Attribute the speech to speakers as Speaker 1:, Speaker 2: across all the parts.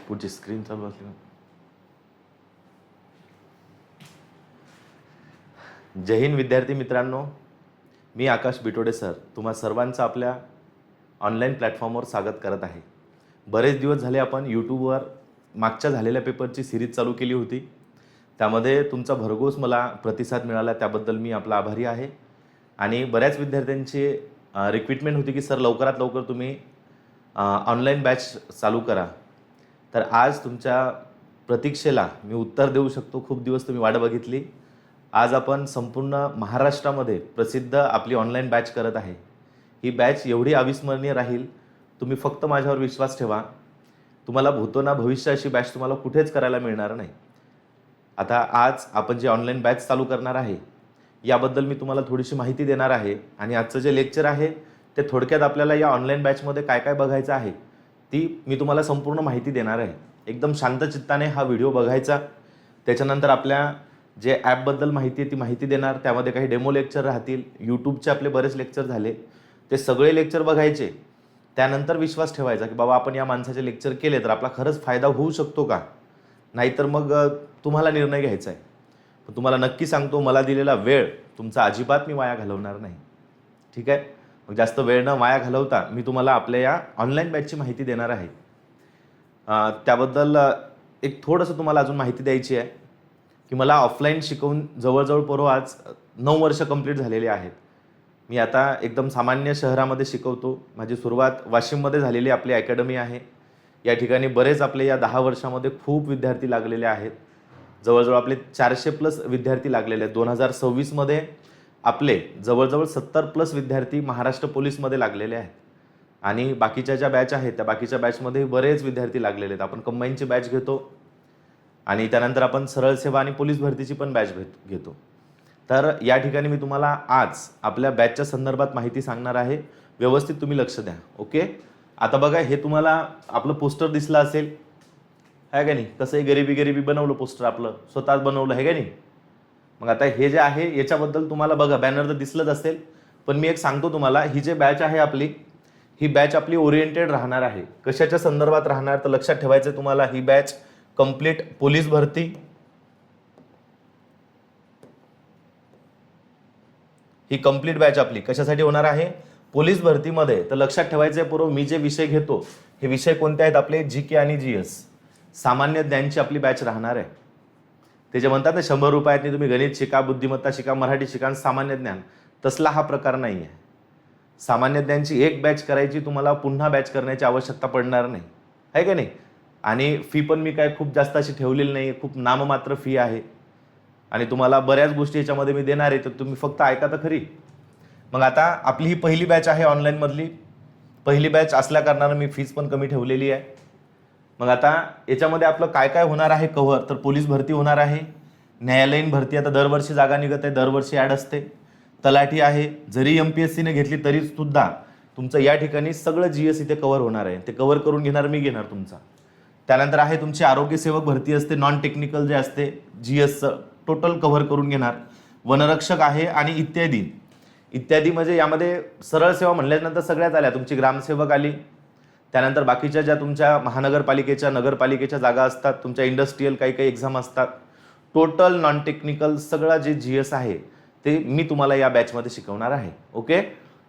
Speaker 1: पुढची स्क्रीन चालू असली. जय हिंद विद्यार्थी मित्रांनो, मी आकाश बिटोडे सर तुम्हा सर्वांचं आपल्या ऑनलाईन प्लॅटफॉर्मवर स्वागत करत आहे. बरेच दिवस झाले आपण यूट्यूबवर मागच्या झालेल्या पेपरची सिरीज चालू केली होती. त्यामध्ये तुमचा भरघोस मला प्रतिसाद मिळाला, त्याबद्दल मी आपला आभारी आहे. आणि बऱ्याच विद्यार्थ्यांची रिक्वायरमेंट होती की सर लवकरात लवकर तुम्ही ऑनलाईन बॅच चालू करा. तर आज तुमच्या प्रतीक्षेला मी उत्तर देऊ शकतो. खूप दिवस तुम्ही वाट बघितली. आज आपण संपूर्ण महाराष्ट्रामध्ये प्रसिद्ध आपली ऑनलाईन बॅच करत आहे. ही बॅच एवढी अविस्मरणीय राहील, तुम्ही फक्त माझ्यावर विश्वास ठेवा. तुम्हाला भूतो ना भविष्य अशी बॅच तुम्हाला कुठेच करायला मिळणार नाही. आता आज आपण जे ऑनलाईन बॅच चालू करणार आहे याबद्दल मी तुम्हाला थोडीशी माहिती देणार आहे. आणि आजचं जे लेक्चर आहे ते थोडक्यात आपल्याला या ऑनलाईन बॅचमध्ये काय काय बघायचं आहे ती मी तुम्हाला संपूर्ण माहिती देणार आहे. एकदम शांत चित्ताने हा व्हिडिओ बघायचा. त्याच्यानंतर आपल्या जे ॲपबद्दल माहिती आहे ती माहिती देणार. त्यामध्ये काही डेमो लेक्चर राहतील. यूट्यूबचे आपले बरेच लेक्चर झाले, ते सगळे लेक्चर बघायचे. त्यानंतर विश्वास ठेवायचा की बाबा आपण या माणसाचे लेक्चर केले तर आपला खरंच फायदा होऊ शकतो का, नाहीतर मग तुम्हाला निर्णय घ्यायचा आहे. पण तुम्हाला नक्की सांगतो, मला दिलेला वेळ तुमचा अजिबात मी वाया घालवणार नाही. ठीक आहे. मग जास्त वेळ न वाया घालवता मी तुम्हाला आपल्या या ऑनलाईन बॅचची माहिती देणार आहे. त्याबद्दल एक थोडंसं तुम्हाला अजून माहिती द्यायची आहे की मला ऑफलाईन शिकवून जवळजवळ पूर्व आज 9 वर्ष कंप्लीट झालेली आहेत. मी आता एकदम सामान्य शहरामध्ये शिकवतो. माझी सुरुवात वाशिममध्ये झालेली आपली अकॅडमी आहे. या ठिकाणी बरेच आपले या 10 वर्षामध्ये खूप विद्यार्थी लागलेले आहेत. जवळजवळ आपले 400+ विद्यार्थी लागलेले आहेत. 2026मध्ये आपले जवळजवळ 70+ विद्यार्थी महाराष्ट्र पोलीसमध्ये लागलेले आहेत. आणि बाकीच्या ज्या बॅच आहेत त्या बाकीच्या बॅचमध्ये बरेच विद्यार्थी लागलेले आहेत. आपण कंबाईनची बॅच घेतो आणि त्यानंतर आपण सरळ सेवा आणि पोलीस भरतीची पण बॅच घेतो. तर या ठिकाणी मी तुम्हाला आज आपल्या बॅचच्या संदर्भात माहिती सांगणार आहे. व्यवस्थित तुम्ही लक्ष द्या. ओके. आता बघा, हे तुम्हाला आपलं पोस्टर दिसलं असेल, आहे का नाही. कसंही गरिबी बनवलं पोस्टर, आपलं स्वतःच बनवलं, आहे का नाही. मग आता हे जे आहे याच्याबद्दल तुम्हाला बघा बॅनर तर दिसलंच असेल, पण मी एक सांगतो तुम्हाला, ही जे बॅच आहे आपली, ही बॅच आपली ओरिएंटेड राहणार आहे. कशाच्या संदर्भात राहणार तर लक्षात ठेवायचं तुम्हाला. ही बॅच कंप्लीट पोलीस भरती, ही कंप्लीट बॅच आपली कशासाठी होणार आहे, पोलीस भरतीमध्ये. तर लक्षात ठेवायचं आहे पूर्व, मी जे विषय घेतो हे विषय कोणते आहेत आपले, GK आणि GS, सामान्य ज्ञानची आपली बॅच राहणार आहे. ते जे म्हणतात ना 100 रुपयातनी तुम्ही गणित शिका, बुद्धिमत्ता शिका, मराठी शिका, सामान्य ज्ञान, तसला हा प्रकार नाही आहे. सामान्य ज्ञानची एक बॅच करायची, तुम्हाला पुन्हा बॅच करण्याची आवश्यकता पडणार नाही, आहे का नाही. आणि फी पण मी काय खूप जास्त अशी ठेवलेली नाही, खूप नाममात्र फी आहे. आणि तुम्हाला बऱ्याच गोष्टी याच्यामध्ये मी देणार आहे, तर तुम्ही फक्त ऐका तर खरी. मग आता आपली ही पहिली बॅच आहे ऑनलाईनमधली. पहिली बॅच असल्या कारणानं मी फीस पण कमी ठेवलेली आहे. मग आता याच्यामध्ये आपलं काय काय होणार आहे कव्हर, तर पोलीस भरती होणार आहे, न्यायालयीन भरती आता दरवर्षी जागा निघत आहे, दरवर्षी ॲड असते, तलाठी आहे. जरी MPSCने घेतली तरी सुद्धा तुमचं या ठिकाणी सगळं GS इथे कव्हर होणार आहे. ते कव्हर करून घेणार मी, घेणार तुमचा. त्यानंतर आहे तुमची आरोग्य सेवक भरती असते, नॉन टेक्निकल जे असते, GSचं टोटल कव्हर करून घेणार. वनरक्षक आहे आणि इत्यादी इत्यादी. म्हणजे यामध्ये सरळ सेवा म्हणल्यानंतर सगळ्याच आल्या. तुमची ग्रामसेवक आली, त्यानंतर बाकीच्या ज्या तुमच्या महानगरपालिकेच्या नगरपालिकेच्या जागा असतात, तुमच्या इंडस्ट्रीयल काही काही एक्झाम असतात, टोटल नॉन टेक्निकल सगळं जे GS आहे ते मी तुम्हाला या बॅचमध्ये शिकवणार आहे. ओके.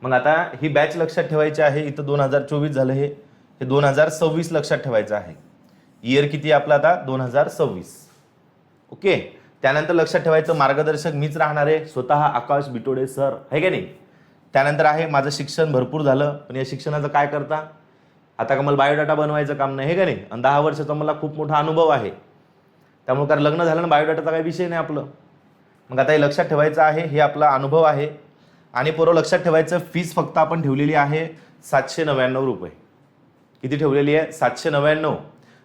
Speaker 1: मग आता ही बॅच लक्षात ठेवायची आहे. इथं 2024 झालं, हे 2026 लक्षात ठेवायचं आहे. इयर किती आपला आता, 2026. ओके. त्यानंतर लक्षात ठेवायचं मार्गदर्शक मीच राहणार आहे, स्वतः आकाश बिटोडे सर, आहे का नाही. त्यानंतर आहे माझं शिक्षण भरपूर झालं, पण या शिक्षणाचं काय करता, आता का मला बायोडाटा बनवायचं काम नाही, हे का नाही. आणि 10 वर्षाचा मला खूप मोठा अनुभव आहे. त्यामुळे कारण लग्न झालं ना, बायोडाटाचा काही विषय नाही आपलं. मग आता हे लक्षात ठेवायचं आहे, हे आपला अनुभव आहे. आणि पूर्व लक्षात ठेवायचं, फीस फक्त आपण ठेवलेली आहे 799 रुपये. किती ठेवलेली आहे, 799.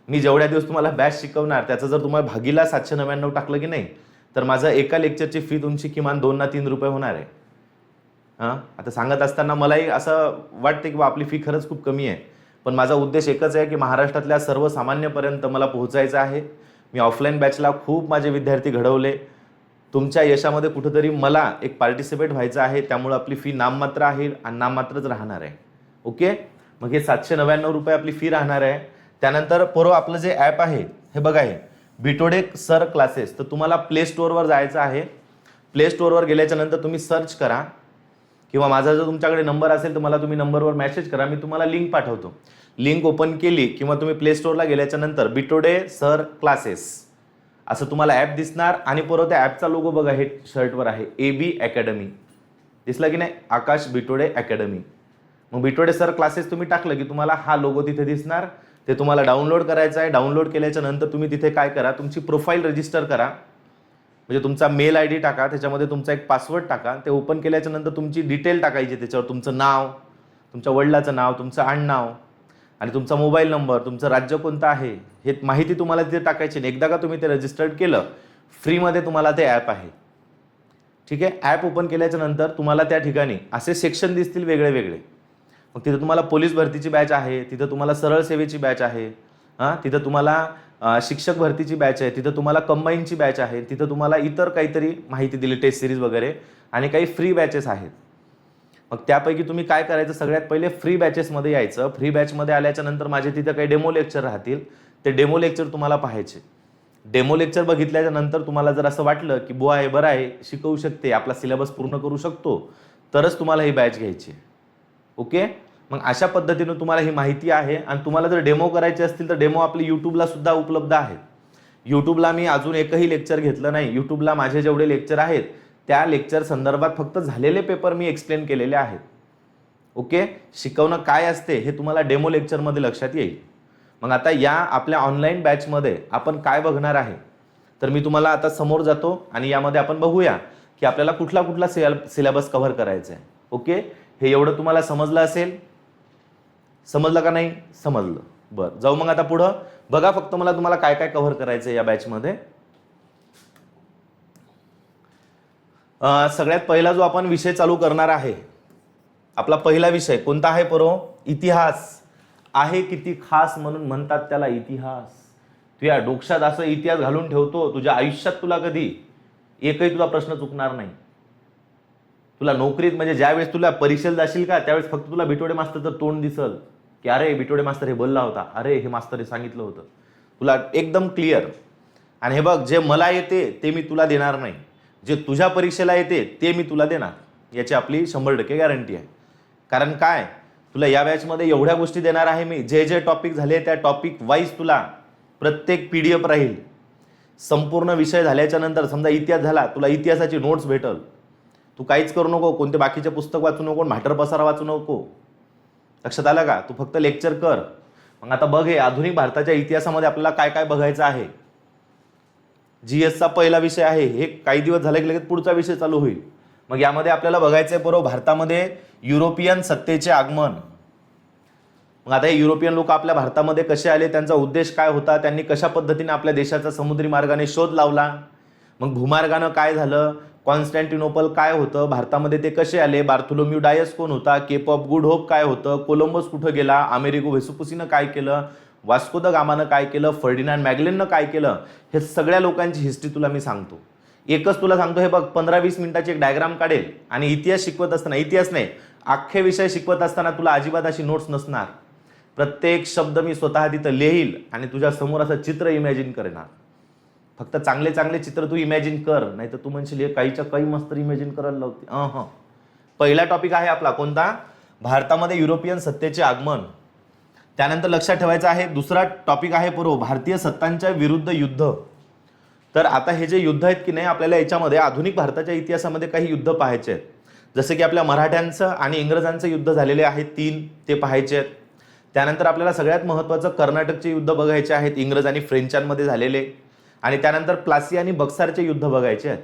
Speaker 1: मी जेवढ्या दिवस तुम्हाला बॅच शिकवणार त्याचं जर तुम्हाला भागीला 799 टाकलं की नाही, तर माझं एका लेक्चरची फी तुमची किमान 2 ना 3 रुपये होणार आहे. आता सांगत असताना मलाही असं वाटते की आपली फी खरंच खूप कमी आहे, पण माझा उद्देश एकच आहे की महाराष्ट्रातल्या सर्वसामान्यपर्यंत मला पोहोचायचं आहे. मी ऑफलाईन बॅचला खूप माझे विद्यार्थी घडवले. तुमच्या यशामध्ये कुठेतरी मला एक पार्टिसिपेट व्हायचं आहे. त्यामुळे आपली फी नाममात्र आहे आणि नाममात्रच राहणार आहे. ओके. मग हे 799 रुपये आपली फी राहणार आहे. त्यानंतर पोरं आपलं जे ॲप आहे हे बघा, आहे बिटोडे सर क्लासेस. तर तुम्हाला प्ले स्टोअरवर जायचं आहे. प्ले स्टोअरवर गेल्याच्या नंतर तुम्ही सर्च करा, किंवा माझा जर तुमच्याकडे नंबर असेल तर मला तुम्ही नंबरवर मेसेज करा, मी तुम्हाला लिंक पाठवतो. लिंक ओपन केली किंवा तुम्ही प्ले स्टोअरला गेल्याच्या नंतर बिटोडे सर क्लासेस असं तुम्हाला ॲप दिसणार. आणि पोरं त्या ॲपचा लोगो बघा, हे शर्टवर आहे AB अकॅडमी, दिसला की नाही, आकाश बिटोडे अकॅडमी. मग बिटोडे सर क्लासेस तुम्ही टाकलं की तुम्हाला हा लोगो तिथे दिसणार. ते तुम्हाला डाउनलोड करायचं आहे. डाउनलोड केल्याच्या नंतर तुम्ही तिथे काय करा, तुमची प्रोफाईल रजिस्टर करा. म्हणजे तुमचा मेल ID टाका, त्याच्यामध्ये तुमचा एक पासवर्ड टाका. ते ओपन केल्याच्या नंतर तुमची डिटेल टाकायची, त्याच्यावर तुमचं नाव, तुमच्या वडिलाचं नाव, तुमचं आडनाव आणि तुमचा मोबाईल नंबर, तुमचं राज्य कोणतं आहे हे माहिती तुम्हाला तिथे टाकायची. एकदा का तुम्ही ते रजिस्टर्ड केलं, फ्रीमध्ये तुम्हाला ते ॲप आहे. ठीक आहे. ॲप ओपन केल्याच्या नंतर तुम्हाला त्या ठिकाणी असे सेक्शन दिसतील वेगळे वेगळे. मग तिथं तुम्हाला पोलीस भरतीची बॅच आहे, तिथं तुम्हाला सरळ सेवेची बॅच आहे, तिथं तुम्हाला शिक्षक भरतीची बॅच आहे, तिथं तुम्हाला कंबाईनची बॅच आहे, तिथं तुम्हाला इतर काहीतरी माहिती दिली, टेस्ट सिरीज वगैरे, आणि काही फ्री बॅचेस आहेत. मग त्यापैकी तुम्ही काय करायचं, सगळ्यात पहिले फ्री बॅचेसमध्ये यायचं. फ्री बॅचमध्ये आल्याच्या नंतर माझे तिथं काही डेमो लेक्चर राहतील, ते डेमो लेक्चर तुम्हाला पाहायचे. डेमो लेक्चर बघितल्याच्या नंतर तुम्हाला जर असं वाटलं की बुवा हे बरं आहे, शिकवू शकते, आपला सिलेबस पूर्ण करू शकतो, तरच तुम्हाला ही बॅच घ्यायची. ओके. मग अशा पद्धतीने तुम्हाला ही माहिती आहे. आणि तुम्हाला जर डेमो करायचे असतील तर डेमो आपले यूट्यूबला सुद्धा उपलब्ध आहेत. यूट्यूबला मी अजून एकही लेक्चर घेतलं नाही. यूट्यूबला माझे जेवढे लेक्चर आहेत त्या लेक्चर संदर्भात फक्त झालेले पेपर मी एक्सप्लेन केलेले आहेत. ओके. शिकवणं काय असते हे तुम्हाला डेमो लेक्चरमध्ये लक्षात येईल. मग आता या आपल्या ऑनलाईन बॅचमध्ये आपण काय बघणार आहे, तर मी तुम्हाला आता समोर जातो आणि यामध्ये आपण बघूया की आपल्याला कुठला कुठला सिलेबस कव्हर करायचा आहे. ओके. हे एवढं तुम्हाला समजलं असेल. समजलं का नाही? समजलं. बरं, जाऊ मग आता पुढं. बघा फक्त मला तुम्हाला काय काय कव्हर करायचं आहे या बॅचमध्ये. सगळ्यात पहिला जो आपण विषय चालू करणार आहे, आपला पहिला विषय कोणता आहे पोरो? इतिहास. आहे किती खास म्हणून म्हणतात त्याला इतिहास. तुझ्या डोक्यात असं इतिहास घालून ठेवतो, तुझ्या आयुष्यात तुला कधी एकही तुझा प्रश्न चुकणार नाही. तुला नोकरीत म्हणजे ज्यावेळेस तुला परीक्षेला जाशील का, त्यावेळेस फक्त तुला बिटोडे मास्तरचं तोंड दिसल की अरे बिटोडे मास्तर हे बोलला होता, अरे हे मास्तर हे सांगितलं होतं. तुला एकदम क्लिअर. आणि हे बघ, जे मला येते ते मी तुला देणार नाही, जे तुझ्या परीक्षेला येते ते मी तुला देणार, याची आपली 100% गॅरंटी आहे. कारण काय, तुला या बॅचमध्ये एवढ्या गोष्टी देणार आहे मी, जे जे टॉपिक झाले त्या टॉपिक वाईज तुला प्रत्येक PDF राहील. संपूर्ण विषय झाल्याच्या नंतर समजा इतिहास झाला, तुला इतिहासाची नोट्स भेटल. तू काहीच करू नको, कोणते बाकीचे पुस्तक वाचू नको, म्हाटर पसारा वाचू नको. लक्षात आलं का? तू फक्त लेक्चर कर. मग आता बघ, हे आधुनिक भारताच्या इतिहासामध्ये आपल्याला काय काय बघायचं आहे. GSचा पहिला विषय आहे, हे काही दिवस झाले की लगेच पुढचा विषय चालू होईल. मग यामध्ये आपल्याला बघायचं आहे बरोबर, भारतामध्ये युरोपियन सत्तेचे आगमन. मग आता हे युरोपियन लोक आपल्या भारतामध्ये कसे आले, त्यांचा उद्देश काय होता, त्यांनी कशा पद्धतीने आपल्या देशाचा समुद्री मार्गाने शोध लावला, मग भूमार्गानं काय झालं, कॉन्स्टँटिनोपल काय होतं, भारतामध्ये ते कसे आले, बार्थोलोम्यू डायस कोण होता, केप ऑफ गुड होप काय होतं, कोलंबस कुठं गेला, अमेरिगो व्हेसुपुसीनं काय केलं, वास्को द गामानं काय केलं, फर्डिनांड मॅगलेननं काय केलं, हे सगळ्या लोकांची हिस्ट्री तुला मी सांगतो. एकच तुला सांगतो, हे बघ 15-20 मिनिटाची एक डायग्राम काढेल. आणि इतिहास शिकवत असताना, इतिहास नाही अख्खे विषय शिकवत असताना तुला अजिबात अशी नोट्स नसणार. प्रत्येक शब्द मी स्वतः तिथं लिहील आणि तुझ्या समोर असं चित्र इमॅजिन करणार. फक्त चांगले चांगले चित्र तू इमॅजिन कर, नाही तर तू म्हणशील हे काहीच्या काही मस्त इमॅजिन करायला लावते. पहिला टॉपिक आहे आपला कोणता? भारतामध्ये युरोपियन सत्तेचे आगमन. त्यानंतर लक्षात ठेवायचं आहे दुसरा टॉपिक आहे भारतीय सत्तांच्या विरुद्ध युद्ध. तर आता हे जे युद्ध आहेत की नाही, आपल्याला याच्यामध्ये आधुनिक भारताच्या इतिहासामध्ये काही युद्ध पाहायचे आहेत. जसे की आपल्या मराठ्यांचं आणि इंग्रजांचं युद्ध झालेले आहेत 3, ते पाहायचे आहेत. त्यानंतर आपल्याला सगळ्यात महत्त्वाचं कर्नाटकचे युद्ध बघायचे आहेत, इंग्रज आणि फ्रेंचांमध्ये झालेले. आणि त्यानंतर प्लासी आणि बक्सारचे युद्ध बघायचे आहेत.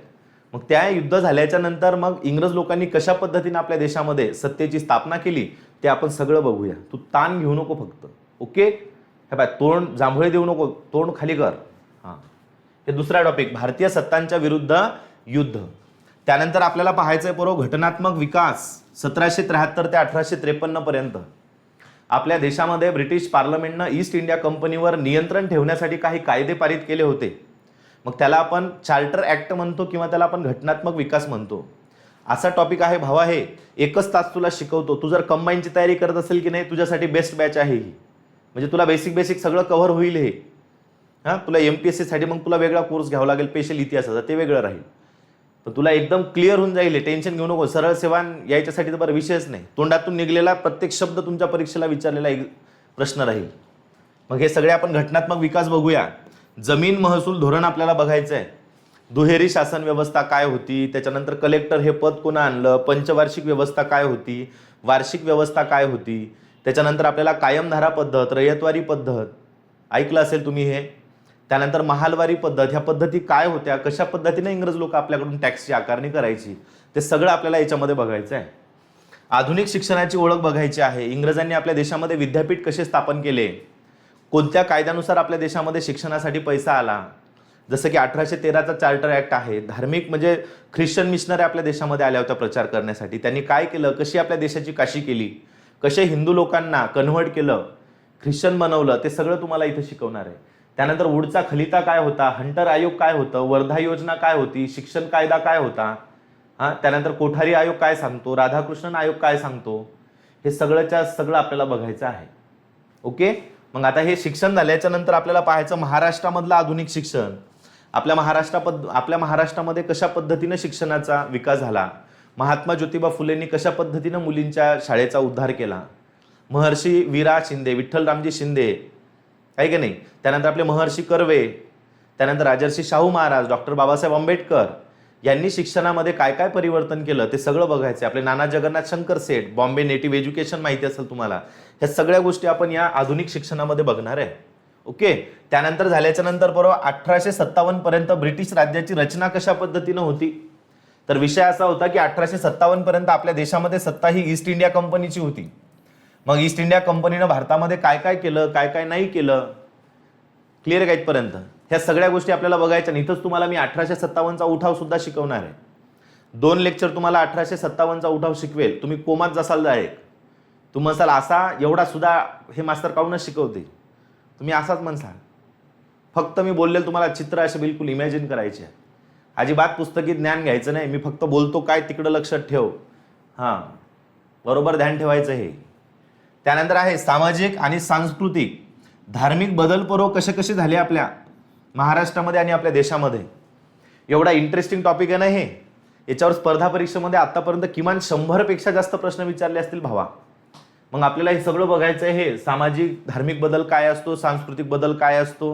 Speaker 1: मग त्या युद्ध झाल्याच्या नंतर मग इंग्रज लोकांनी कशा पद्धतीने आपल्या देशामध्ये सत्तेची स्थापना केली ते आपण सगळं बघूया. तू ताण घेऊ नको फक्त. ओके. हे बाय, तोंड जांभळे देऊ नको, तोंड खाली कर. हे दुसरा टॉपिक, भारतीय सत्तांच्या विरुद्ध युद्ध. त्यानंतर आपल्याला पाहायचंय घटनात्मक विकास 1773 ते 1853 पर्यंत. आपल्या देशामध्ये ब्रिटिश पार्लमेंटनं ईस्ट इंडिया कंपनीवर नियंत्रण ठेवण्यासाठी काही कायदे पारित केले होते. मग त्याला आपण चार्टर ऍक्ट म्हणतो किंवा त्याला आपण घटनात्मक विकास म्हणतो. असा टॉपिक आहे भावा. हे एकच तास तुला शिकवतो. तू जर कंबाईनची तयारी करत असेल की नाही, तुझ्यासाठी बेस्ट बॅच आहे ही. म्हणजे तुला बेसिक बेसिक सगळं कव्हर होईल हे. हां, तुला MPSC साठी मग तुला वेगळा कोर्स घ्यावा लागेल स्पेशल इतिहासाचा, ते वेगळं राहील. पण तुला एकदम क्लिअर होऊन जाईल, टेन्शन घेऊ नको. सरळ सेवा यायच्यासाठी तर बरं विषयच नाही. तोंडातून निघलेला प्रत्येक शब्द तुमच्या परीक्षेला विचारलेला एक प्रश्न राहील. मग हे सगळे आपण घटनात्मक विकास बघूया. जमीन महसूल धोरण आपल्याला बघायचं आहे. दुहेरी शासन व्यवस्था काय होती, त्याच्यानंतर कलेक्टर हे पद कोणा आणलं, पंचवार्षिक व्यवस्था काय होती, वार्षिक व्यवस्था काय होती, त्याच्यानंतर आपल्याला कायमधारा पद्धत, रयतवारी पद्धत ऐकलं असेल तुम्ही हे. त्यानंतर महालवारी पद्धत, ह्या पद्धती काय होत्या, कशा पद्धतीने इंग्रज लोक आपल्याकडून टॅक्सची आकारणी करायची, ते सगळं आपल्याला याच्यामध्ये बघायचं आहे. आधुनिक शिक्षणाची ओळख बघायची आहे. इंग्रजांनी आपल्या देशामध्ये विद्यापीठ कसे स्थापन केले, कोणत्या कायद्यानुसार आपल्या देशामध्ये शिक्षणासाठी पैसा आला, जसं की 1813चा चार्टर ऍक्ट आहे. धार्मिक म्हणजे ख्रिश्चन मिशनरी आपल्या देशामध्ये आल्या होत्या प्रचार करण्यासाठी. त्यांनी काय केलं, कशी आपल्या देशाची काशी केली, कसे हिंदू लोकांना कन्व्हर्ट केलं, ख्रिश्चन बनवलं, ते सगळं तुम्हाला इथं शिकवणार आहे. त्यानंतर वुडचा खलिता काय होता, हंटर आयोग काय होतं, वर्धा योजना काय होती, शिक्षण कायदा काय होता, त्यानंतर कोठारी आयोग काय सांगतो, राधाकृष्णन आयोग काय सांगतो, हे सगळंच्या सगळं आपल्याला बघायचं आहे. ओके. मग आता हे शिक्षण झाल्याच्या नंतर आपल्याला पाहायचं महाराष्ट्रामधलं आधुनिक शिक्षण. आपल्या महाराष्ट्रामध्ये कशा पद्धतीनं शिक्षणाचा विकास झाला, महात्मा ज्योतिबा फुलेंनी कशा पद्धतीनं मुलींच्या शाळेचा उद्धार केला, महर्षी वीरा शिंदे, विठ्ठलरामजी शिंदे आहे की नाही, त्यानंतर आपले महर्षी कर्वे, त्यानंतर राजर्षी शाहू महाराज, डॉक्टर बाबासाहेब आंबेडकर यांनी शिक्षणामध्ये काय काय परिवर्तन केलं ते सगळं बघायचं. आपले नाना जगन्नाथ शंकर सेठ, बॉम्बे नेटिव्ह एज्युकेशन माहिती असेल तुम्हाला. ह्या सगळ्या गोष्टी आपण या आधुनिक शिक्षणामध्ये बघणार आहे. ओके. त्यानंतर झाल्याच्या नंतर बरोबर 1857 पर्यंत ब्रिटिश राज्याची रचना कशा पद्धतीनं होती, तर विषय असा होता की 1857 पर्यंत आपल्या देशामध्ये सत्ता ही ईस्ट इंडिया कंपनीची होती. मग ईस्ट इंडिया कंपनीनं भारतामध्ये काय काय केलं, काय काय नाही केलं, क्लिअर आहे का इथपर्यंत? ह्या सगळ्या गोष्टी आपल्याला बघायच्या. इथंच तुम्हाला मी 1857चा उठाव सुद्धा शिकवणार आहे. 2 लेक्चर तुम्हाला 1857चा उठाव शिकवेल. तुम्ही कोमात जासाल डायरेक्ट. तुम्ही म्हणसाल असा एवढा सुद्धा हे मास्तर काहूनच शिकवते, तुम्ही असाच म्हणसाल. फक्त मी बोललेलं तुम्हाला चित्र असे बिलकुल इमॅजिन करायचे. अजिबात पुस्तकी ज्ञान घ्यायचं नाही. मी फक्त बोलतो काय तिकडं लक्षात ठेव. हां, बरोबर ध्यान ठेवायचं हे. त्यानंतर आहे सामाजिक आणि सांस्कृतिक धार्मिक बदल कसे कसे झाले आपल्या महाराष्ट्रामध्ये आणि आपल्या देशामध्ये. एवढा इंटरेस्टिंग टॉपिक आहे ना हे. याच्यावर स्पर्धा परीक्षेमध्ये आतापर्यंत किमान 100 पेक्षा जास्त प्रश्न विचारले असतील भावा. मग आपल्याला हे सगळं बघायचं आहे. हे सामाजिक धार्मिक बदल काय असतो, सांस्कृतिक बदल काय असतो,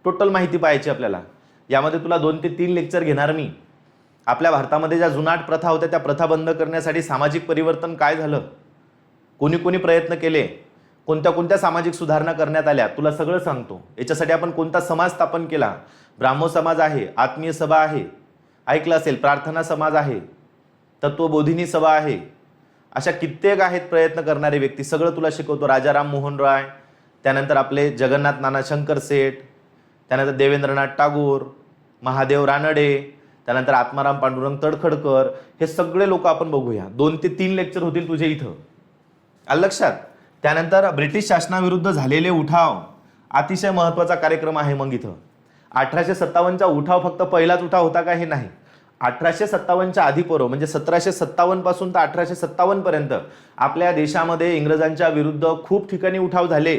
Speaker 1: टोटल माहिती पाहायची आपल्याला. यामध्ये तुला 2 ते 3 लेक्चर घेणार मी. आपल्या भारतामध्ये ज्या जुनाट प्रथा होत्या त्या प्रथा बंद करण्यासाठी सामाजिक परिवर्तन काय झालं, कोणी कोणी प्रयत्न केले, कोणत्या कोणत्या सामाजिक सुधारणा करण्यात आल्या, तुला सगळं सांगतो. याच्यासाठी आपण कोणता समाज स्थापन केला. ब्राह्मो समाज आहे, आत्मीय सभा आहे, ऐकलं असेल, प्रार्थना समाज आहे, तत्वबोधिनी सभा आहे, अशा कित्येक आहेत प्रयत्न करणारे व्यक्ती. सगळं तुला शिकवतो. राजाराम मोहन राय, त्यानंतर आपले जगन्नाथ नाना शंकर सेठ, त्यानंतर देवेंद्रनाथ टागोर, महादेव रानडे, त्यानंतर आत्माराम पांडुरंग तडखडकर, हे सगळे लोक आपण बघूया. 2 ते 3 लेक्चर होतील तुझे इथं, आलं लक्षात. त्यानंतर ब्रिटिश शासनाविरुद्ध झालेले उठाव, अतिशय महत्त्वाचा कार्यक्रम आहे. मग इथं 1857चा उठाव फक्त पहिलाच उठाव होता का, हे नाही. 1857च्या आधी म्हणजे 1757 पासून तर 1857 पर्यंत आपल्या देशामध्ये इंग्रजांच्या विरुद्ध खूप ठिकाणी उठाव झाले.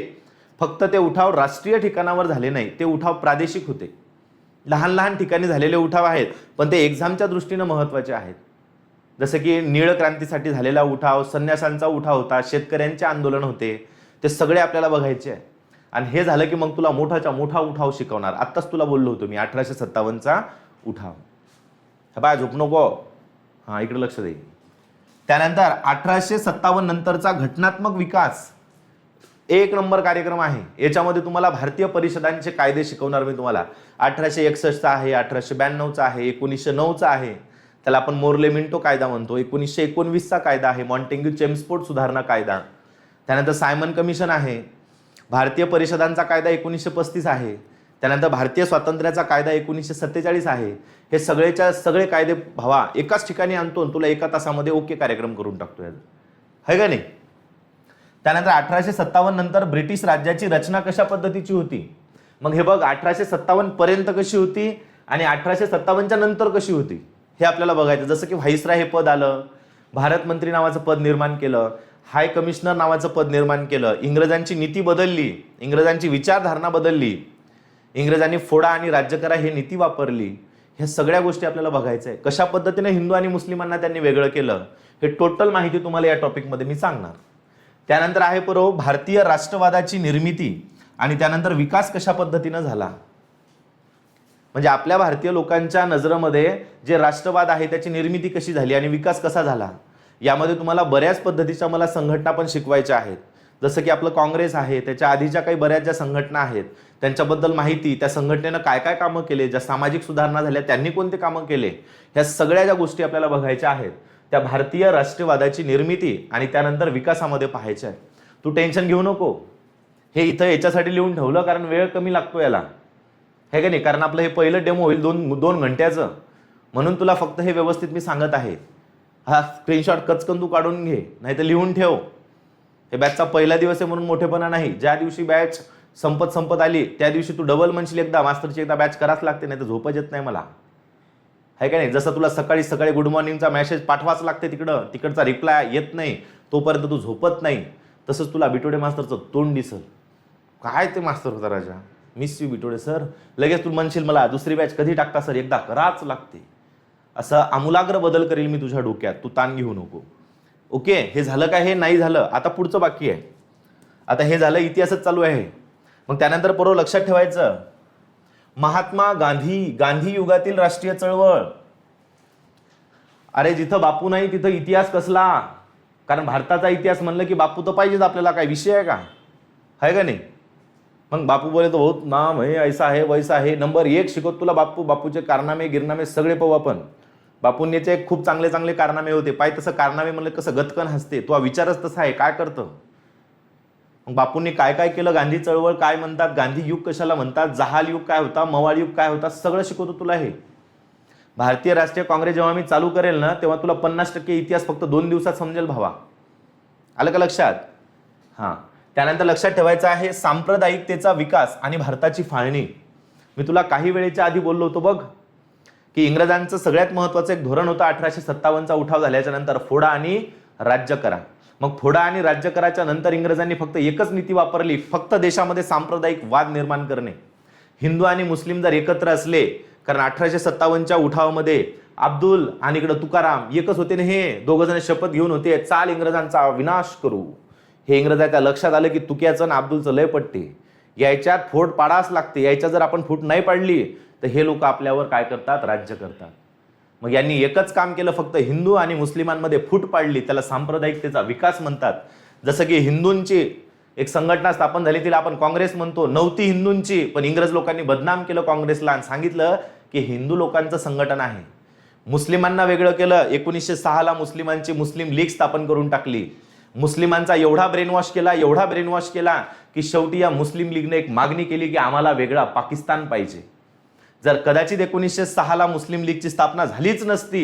Speaker 1: फक्त ते उठाव राष्ट्रीय ठिकाणावर झाले नाही, ते उठाव प्रादेशिक होते. लहान लहान ठिकाणी झालेले उठाव आहेत, पण ते एक्झामच्या दृष्टीनं महत्त्वाचे आहेत. जसं की नीळ क्रांतीसाठी झालेला उठाव, संन्यासांचा उठाव होता, शेतकऱ्यांचे आंदोलन होते, ते सगळे आपल्याला बघायचे आहे. आणि हे झालं की मग तुला मोठाच्या मोठा उठाव शिकवणार. आत्ताच तुला बोललो होतो मी 1857चा उठाव. बाय झोप नको, हां इकडे लक्ष दे. त्यानंतर 1857 नंतरचा घटनात्मक विकास 1 नंबर कार्यक्रम आहे. याच्यामध्ये तुम्हाला भारतीय परिषदांचे कायदे शिकवणार मी तुम्हाला. 1861चा आहे, 1892चा आहे, 1909चा आहे, त्याला आपण मोर्ले मिंटो कायदा म्हणतो. 1919चा कायदा आहे, मॉन्टेग्यू चेम्सफोर्ड सुधारणा कायदा. त्यानंतर सायमन कमिशन आहे. भारतीय परिषदांचा कायदा 1935 आहे. त्यानंतर भारतीय स्वातंत्र्याचा कायदा 1947 आहे. हे सगळेच्या सगळे कायदे भावा एकाच ठिकाणी आणतो, तुला 1 तासामध्ये ओके कार्यक्रम करून टाकतो याचा, है का नाही. त्यानंतर 1857 नंतर ब्रिटिश राज्याची रचना कशा पद्धतीची होती. मग हे बघ 1857 पर्यंत कशी होती आणि 1857च्या नंतर कशी होती हे आपल्याला बघायचं. जसं की व्हाईसराय हे पद आलं, भारत मंत्री नावाचं पद निर्माण केलं. हाय कमिशनर नावाचं पद निर्माण केलं, इंग्रजांची नीती बदलली, इंग्रजांची विचारधारणा बदलली, इंग्रजांनी फोडा आणि राज्य करा हे नीती वापरली. ह्या सगळ्या गोष्टी आपल्याला बघायचं आहे. कशा पद्धतीने हिंदू आणि मुस्लिमांना त्यांनी वेगळं केलं हे टोटल माहिती तुम्हाला या टॉपिकमध्ये मी सांगणार. त्यानंतर आहे भारतीय राष्ट्रवादाची निर्मिती आणि त्यानंतर विकास कशा पद्धतीनं झाला. म्हणजे आपल्या भारतीय लोकांच्या नजरेमध्ये जे राष्ट्रवाद आहे त्याची निर्मिती कशी झाली आणि विकास कसा झाला. यामध्ये तुम्हाला बऱ्याच पद्धतीच्या मला संघटना पण शिकवायच्या आहेत. जसं की आपलं काँग्रेस आहे, त्याच्या आधीच्या काही बऱ्याच ज्या संघटना आहेत त्यांच्याबद्दल माहिती, त्या संघटनेनं काय काय कामं केले, ज्या सामाजिक सुधारणा झाल्या त्यांनी कोणते कामं केले, ह्या सगळ्या ज्या गोष्टी आपल्याला बघायच्या आहेत त्या भारतीय राष्ट्रवादाची निर्मिती आणि त्यानंतर विकासामध्ये पाहायच्या आहेत. तू टेन्शन घेऊ नको, हे इथं याच्यासाठी लिहून ठेवलं कारण वेळ कमी लागतो याला, हे का नाही. कारण आपलं हे पहिलं डेमो होईल दोन घंट्याचं, म्हणून तुला फक्त हे व्यवस्थित मी सांगत आहे. हा स्क्रीनशॉट कचकन तू काढून घे, नाही तर लिहून ठेव. हे बॅचचा पहिला दिवस आहे म्हणून मोठेपणा नाही. ज्या दिवशी बॅच संपत आली त्या दिवशी तू डबल म्हणशील एकदा मास्टरची एकदा बॅच कराच लागते, नाही तर झोपच येत नाही मला, आहे का नाही. जसं तुला सकाळी गुड मॉर्निंगचा मेसेज पाठवाच लागते, तिकडचा रिप्लाय येत नाही तोपर्यंत तू झोपत नाही, तसंच तुला बिटोडे मास्तरचं तोंड दिसल. काय ते मास्तर होता राजा, मिस यू बिटोडे सर. लगेच तू म्हणशील मला दुसरी बॅच कधी टाकता सर, एकदा कराच लागते. असं आमूलाग्र बदल करेल मी तुझ्या डोक्यात, तू ताण घेऊ नको. ओके, हे झालं का? हे नाही झालं, आता पुढचं बाकी आहे. आता हे झालं, इतिहासच चालू आहे. मग त्यानंतर लक्षात ठेवायचं, महात्मा गांधी युगातील राष्ट्रीय चळवळ. अरे जिथं बापू नाही तिथं इतिहास कसला. कारण भारताचा इतिहास म्हणलं की बापू तर पाहिजेच आपल्याला, काय विषय आहे का, आहे का नाही. मग बापू बोले तो बहुत नाम है, ऐसा है वैसा है. नंबर 1 शिकवत तुला बापूचे कारनामे गिरनामे सगळे पाहू आपण. बापूंनीचे खूप चांगले कारनामे होते. पाय तसं कारनामे म्हणलं कसं गतकन हसते, तो विचारच तसा आहे, काय करतं. मग बापूंनी काय काय केलं, गांधी चळवळ काय म्हणतात, गांधी युग कशाला म्हणतात, जहाल युग काय होता, मवाळ युग काय होता, सगळं शिकवतो तुला हे. भारतीय राष्ट्रीय काँग्रेस जेव्हा मी चालू करेल ना तेव्हा तुला 50% इतिहास फक्त 2 दिवसात समजेल भावा. आलं का लक्षात? हां. त्यानंतर लक्षात ठेवायचं आहे सांप्रदायिकतेचा विकास आणि भारताची फाळणी. मी तुला काही वेळेच्या आधी बोललो होतो बघ की इंग्रजांचं सगळ्यात महत्त्वाचं एक धोरण होतं 1857चा उठाव झाल्याच्या नंतर, फोडा आणि राज्य करा. मग फोडा आणि राज्य कराच्या नंतर इंग्रजांनी फक्त एकच नीती वापरली, फक्त देशामध्ये सांप्रदायिक वाद निर्माण करणे. हिंदू आणि मुस्लिम जर एकत्र असले, कारण 1857च्या उठावामध्ये अब्दुल आणि इकडे तुकाराम एकच होते ना, हे दोघं जण शपथ घेऊन होते, चाल इंग्रजांचा विनाश करू. हे इंग्रजाच्या लक्षात आलं की तुक्याचं आणि अब्दुलचं लय पट्टे, याच्यात फोड पाडाच लागते, याच्या जर आपण फूट नाही पाडली तर हे लोक आपल्यावर काय करतात, राज्य करतात. मग यांनी एकच काम केलं, फक्त हिंदू आणि मुस्लिमांमध्ये फूट पाडली, त्याला सांप्रदायिकतेचा विकास म्हणतात. जसं की हिंदूंची एक संघटना स्थापन झाली, तिला आपण काँग्रेस म्हणतो, नव्हती हिंदूंची, पण इंग्रज लोकांनी बदनाम केलं काँग्रेसला आणि सांगितलं की हिंदू लोकांचं संघटन आहे. मुस्लिमांना वेगळं केलं, 1906ला मुस्लिमांची मुस्लिम लीग स्थापन करून टाकली. मुस्लिमांचा एवढा ब्रेनवॉश केला की शेवटी या मुस्लिम लीगने एक मागणी केली की आम्हाला वेगळा पाकिस्तान पाहिजे. जर कदाचित 1906ला मुस्लिम लीगची स्थापना झालीच नसती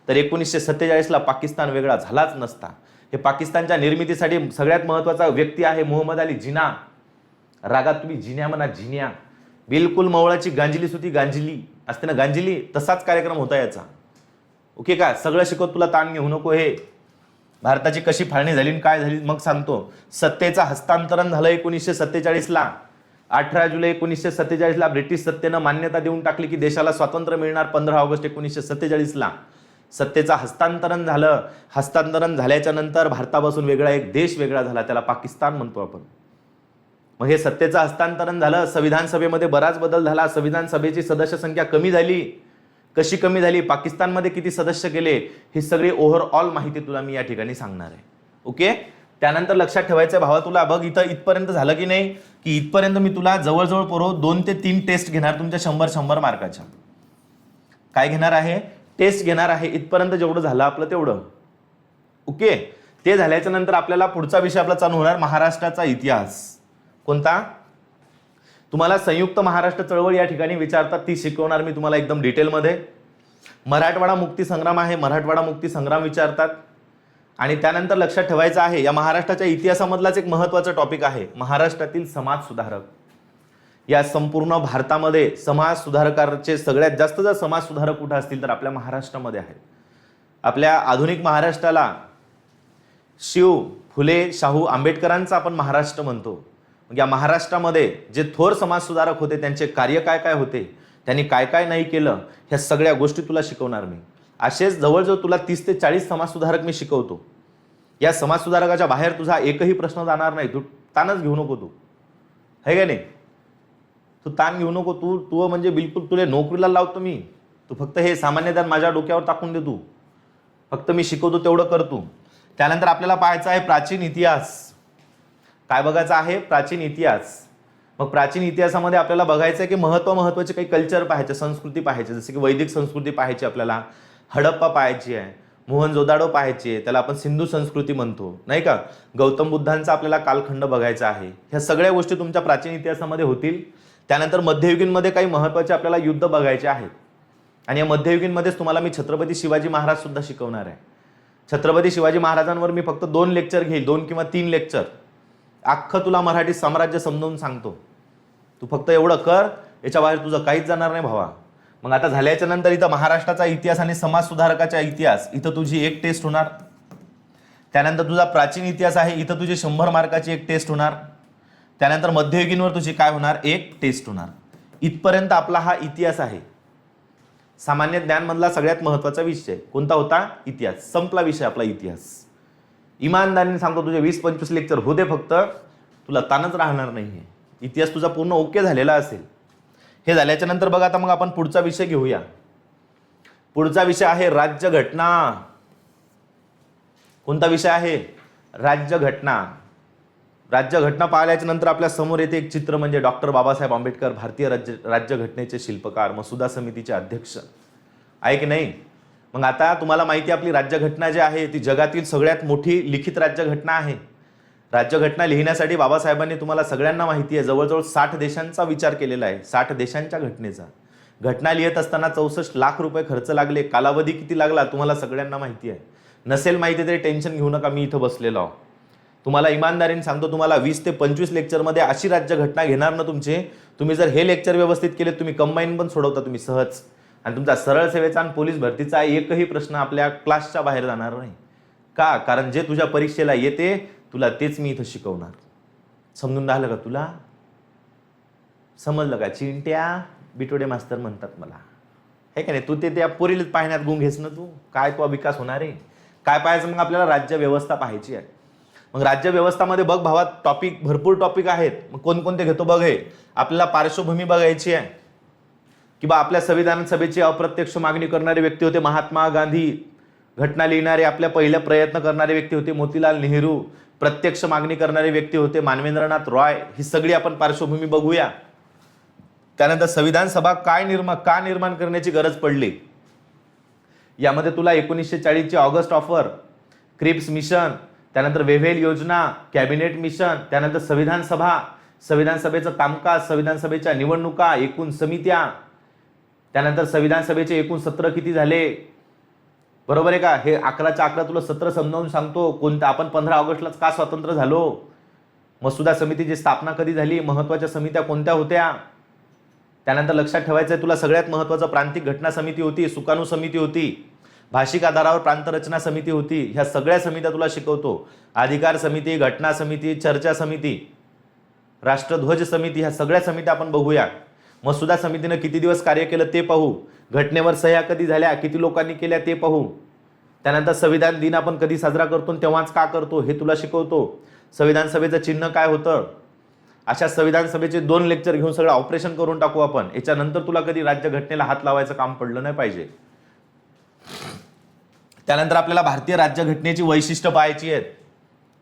Speaker 1: तर 1947ला पाकिस्तान वेगळा झालाच नसता. हे पाकिस्तानच्या निर्मितीसाठी सगळ्यात महत्त्वाचा व्यक्ती आहे मोहम्मद अली जिना. रागात तुम्ही जिन्या म्हणा, जिन्या. बिलकुल मवळाची गांजिली सुती, गांजिली असते ना गांजिली, तसाच कार्यक्रम होता याचा. ओके का? सगळं शिकवत तुला ताण घेऊ नको. हे भारताची कशी फाळणी झाली काय झाली मग सांगतो. सत्तेचं हस्तांतरण झालं 1947ला. 18 जुलै 1947ला ब्रिटिश सत्तेनं मान्यता देऊन टाकली की देशाला स्वातंत्र्य मिळणार 15 ऑगस्ट 1947ला. सत्तेचं हस्तांतरण झालं. हस्तांतरण झाल्याच्या नंतर भारतापासून वेगळा एक देश वेगळा झाला, त्याला पाकिस्तान म्हणतो आपण. मग हे सत्तेचं हस्तांतरण झालं. संविधान सभेमध्ये बराच बदल झाला. संविधान सभेची सदस्य संख्या कमी झाली. कशी कमी झाली, पाकिस्तानमध्ये किती सदस्य गेले, ही सगळी ओव्हरऑल माहिती तुला मी या ठिकाणी सांगणार आहे. ओके. त्यानंतर लक्षात ठेवायचं भावा, तुला बघ इथं इथपर्यंत झालं की नाही, की इथपर्यंत मी तुला जवळजवळ 2 ते 3 टेस्ट घेणार तुमच्या 100 मार्काच्या. काय घेणार आहे? टेस्ट घेणार आहे. इथपर्यंत जेवढं झालं आपलं तेवढं. ओके. ते झाल्याच्या नंतर आपल्याला पुढचा विषय आपला चालू होणार महाराष्ट्राचा इतिहास. कोणता? तुम्हाला संयुक्त महाराष्ट्र चळवळ या ठिकाणी विचारतात, ती शिकवणार मी तुम्हाला एकदम डिटेलमध्ये. मराठवाडा मुक्ती संग्राम आहे, मराठवाडा मुक्ती संग्राम विचारतात. आणि त्यानंतर लक्षात ठेवायचं आहे, या महाराष्ट्राच्या इतिहासामधलाच एक महत्त्वाचा टॉपिक आहे महाराष्ट्रातील समाज सुधारक. या संपूर्ण भारतामध्ये समाज सुधारकांचे सगळ्यात जास्त जर समाज सुधारक कुठे असतील तर आपल्या महाराष्ट्रामध्ये आहेत. आपल्या आधुनिक महाराष्ट्राला शिव फुले शाहू आंबेडकरांचा आपण महाराष्ट्र म्हणतो. मग या महाराष्ट्रामध्ये जे थोर समाजसुधारक होते त्यांचे कार्य काय काय होते, त्यांनी काय काय नाही केलं, ह्या सगळ्या गोष्टी तुला शिकवणार मी. असेच जवळजवळ तुला 30 ते 40 समाजसुधारक मी शिकवतो. या समाजसुधारकाच्या बाहेर तुझा एकही प्रश्न जाणार नाही. तू ताणच घेऊ नको. तू है का नाही, तू ताण घेऊ नको. तू म्हणजे बिलकुल तुला नोकरीला लावतो मी. तू फक्त हे सामान्य ज्ञान माझ्या डोक्यावर टाकून दे. तू फक्त मी शिकवतो तेवढं कर तू. त्यानंतर आपल्याला पाहायचं आहे प्राचीन इतिहास. काय बघायचं आहे? प्राचीन इतिहास. मग प्राचीन इतिहासामध्ये आपल्याला बघायचं आहे की महत्त्वाचे काही कल्चर पाहायचे, संस्कृती पाहायची. जसं की वैदिक संस्कृती पाहायची आपल्याला, हडप्पा पाहायची आहे, मोहनजोदाडो पाहायची आहे, त्याला आपण सिंधू संस्कृती म्हणतो नाही का. गौतम बुद्धांचा आपल्याला कालखंड बघायचा आहे. ह्या सगळ्या गोष्टी तुमच्या प्राचीन इतिहासामध्ये होतील. त्यानंतर मध्ययुगीनमध्ये काही महत्त्वाचे आपल्याला युद्ध बघायचे आहेत. आणि या मध्ययुगीनमध्येच तुम्हाला मी छत्रपती शिवाजी महाराज सुद्धा शिकवणार आहे. छत्रपती शिवाजी महाराजांवर मी फक्त 2 लेक्चर घेईल, 2 किंवा 3 लेक्चर. अख्खं तुला मराठी साम्राज्य समजावून सांगतो. तू फक्त एवढं कर, याच्या बाहेर तुझं काहीच जाणार नाही भावा. मग आता झाल्याच्या नंतर इथं महाराष्ट्राचा इतिहास आणि समाज सुधारकाचा इतिहास, इथं तुझी एक टेस्ट होणार. त्यानंतर तुझा प्राचीन इतिहास आहे, इथं तुझी 100 मार्काची एक टेस्ट होणार. त्यानंतर मध्ययुगीनवर तुझी काय होणार? एक टेस्ट होणार. इथपर्यंत आपला हा इतिहास आहे. सामान्य ज्ञान मधला सगळ्यात महत्त्वाचा विषय कोणता होता? इतिहास. संपला विषय आपला इतिहास. इमानदारीने सांगतो तुझे 20-25 लेक्चर होते फक्त, तुला ताणच राहणार नाहीये. इतिहास तुझा पूर्ण ओके झालेला असेल. हे झाल्याच्या नंतर बघा आता मग आपण पुढचा विषय घेऊया. पुढचा विषय आहे राज्यघटना. कोणता विषय आहे? राज्यघटना. राज्यघटना पाहिल्याच्या नंतर आपल्या समोर येते एक चित्र, म्हणजे डॉक्टर बाबासाहेब आंबेडकर, भारतीय राज्यघटनेचे शिल्पकार, मसुदा समितीचे अध्यक्ष आहे की नाही. मग आता तुम्हाला माहिती आहे आपली राज्यघटना जी आहे ती जगातील सगळ्यात मोठी लिखित राज्यघटना आहे. राज्यघटना लिहिण्यासाठी बाबासाहेबांनी, तुम्हाला सगळ्यांना माहिती आहे, जवळजवळ 60 देशांचा विचार केलेला आहे. 60 देशांच्या घटनेचा. घटना लिहित असताना 64 लाख रुपये खर्च लागले. कालावधी किती लागला तुम्हाला सगळ्यांना माहिती आहे. नसेल माहिती तरी टेन्शन घेऊ नका, मी इथं बसलेलो आहो. तुम्हाला इमानदारीने सांगतो, तुम्हाला 20 ते 25 लेक्चरमध्ये अशी राज्यघटना घेणार ना तुमचे, तुम्ही जर हे लेक्चर व्यवस्थित केले, तुम्ही कंबाईन पण सोडवता तुम्ही सहज. आणि तुमचा सरळ सेवेचा आणि पोलीस भरतीचा एकही प्रश्न आपल्या क्लासच्या बाहेर जाणार नाही. का? कारण जे तुझ्या परीक्षेला येते तुला तेच मी इथं शिकवणार. समजून राहिलं का तुला? समजलं का? चिंट्या बिटोडे मास्तर म्हणतात मला, हे का नाही. तू ते त्या पोरीला पाहण्यात गुंग घेस ना तू. काय तो विकास होणार आहे? काय पाहायचं मग? आपल्याला राज्य व्यवस्था पाहायची आहे. मग राज्य व्यवस्थामध्ये बघ भावा, टॉपिक भरपूर टॉपिक आहेत. मग कोणकोणते घेतो बघ. हे आपल्याला पार्श्वभूमी बघायची आहे की बा आपल्या संविधान सभेची अप्रत्यक्ष मागणी करणारे व्यक्ती होते महात्मा गांधी. घटना लिहिणारे आपल्या पहिल्या प्रयत्न करणारे व्यक्ती होते मोतीलाल नेहरू. प्रत्यक्ष मागणी करणारे व्यक्ती होते मानवेंद्रनाथ रॉय. ही सगळी आपण पार्श्वभूमी बघूया. त्यानंतर संविधान सभा का निर्माण करण्याची गरज पडली, यामध्ये तुला 1940 ची ऑगस्ट ऑफर, क्रिप्स मिशन, त्यानंतर वेव्हेल योजना, कॅबिनेट मिशन, त्यानंतर संविधान सभा, संविधान सभेचं कामकाज, संविधान सभेच्या निवडणुका, एकूण समित्या, त्यानंतर संविधान सभेचे एकूण सत्र किती झाले, बरोबर आहे का. हे 11च्या 11 तुला सत्र समजावून सांगतो. कोणतं आपण 15 ऑगस्टलाच का स्वातंत्र्य झालो, मसुदा समितीची स्थापना कधी झाली, महत्त्वाच्या समित्या कोणत्या होत्या. त्यानंतर लक्षात ठेवायचं आहे तुला सगळ्यात महत्त्वाचं प्रांतिक घटना समिती होती, सुकाणू समिती होती, भाषिक आधारावर प्रांतरचना समिती होती. ह्या सगळ्या समित्या तुला शिकवतो. अधिकार समिती, घटना समिती, चर्चा समिती, राष्ट्रध्वज समिती, ह्या सगळ्या समित्या आपण बघूया. मसुदा समितीनं किती दिवस कार्य केलं ते पाहू. घटनेवर सह्या कधी झाल्या, किती लोकांनी केल्या ते पाहू. त्यानंतर संविधान दिन आपण कधी साजरा करतो, तेव्हाच का करतो हे तुला शिकवतो. संविधान सभेचं चिन्ह काय होतं. अशा संविधान सभेचे 2 लेक्चर घेऊन सगळं ऑपरेशन करून टाकू आपण. याच्यानंतर तुला कधी राज्यघटनेला हात लावायचं काम पडलं नाही पाहिजे. त्यानंतर आपल्याला भारतीय राज्यघटनेची वैशिष्ट्य पाहायची आहेत.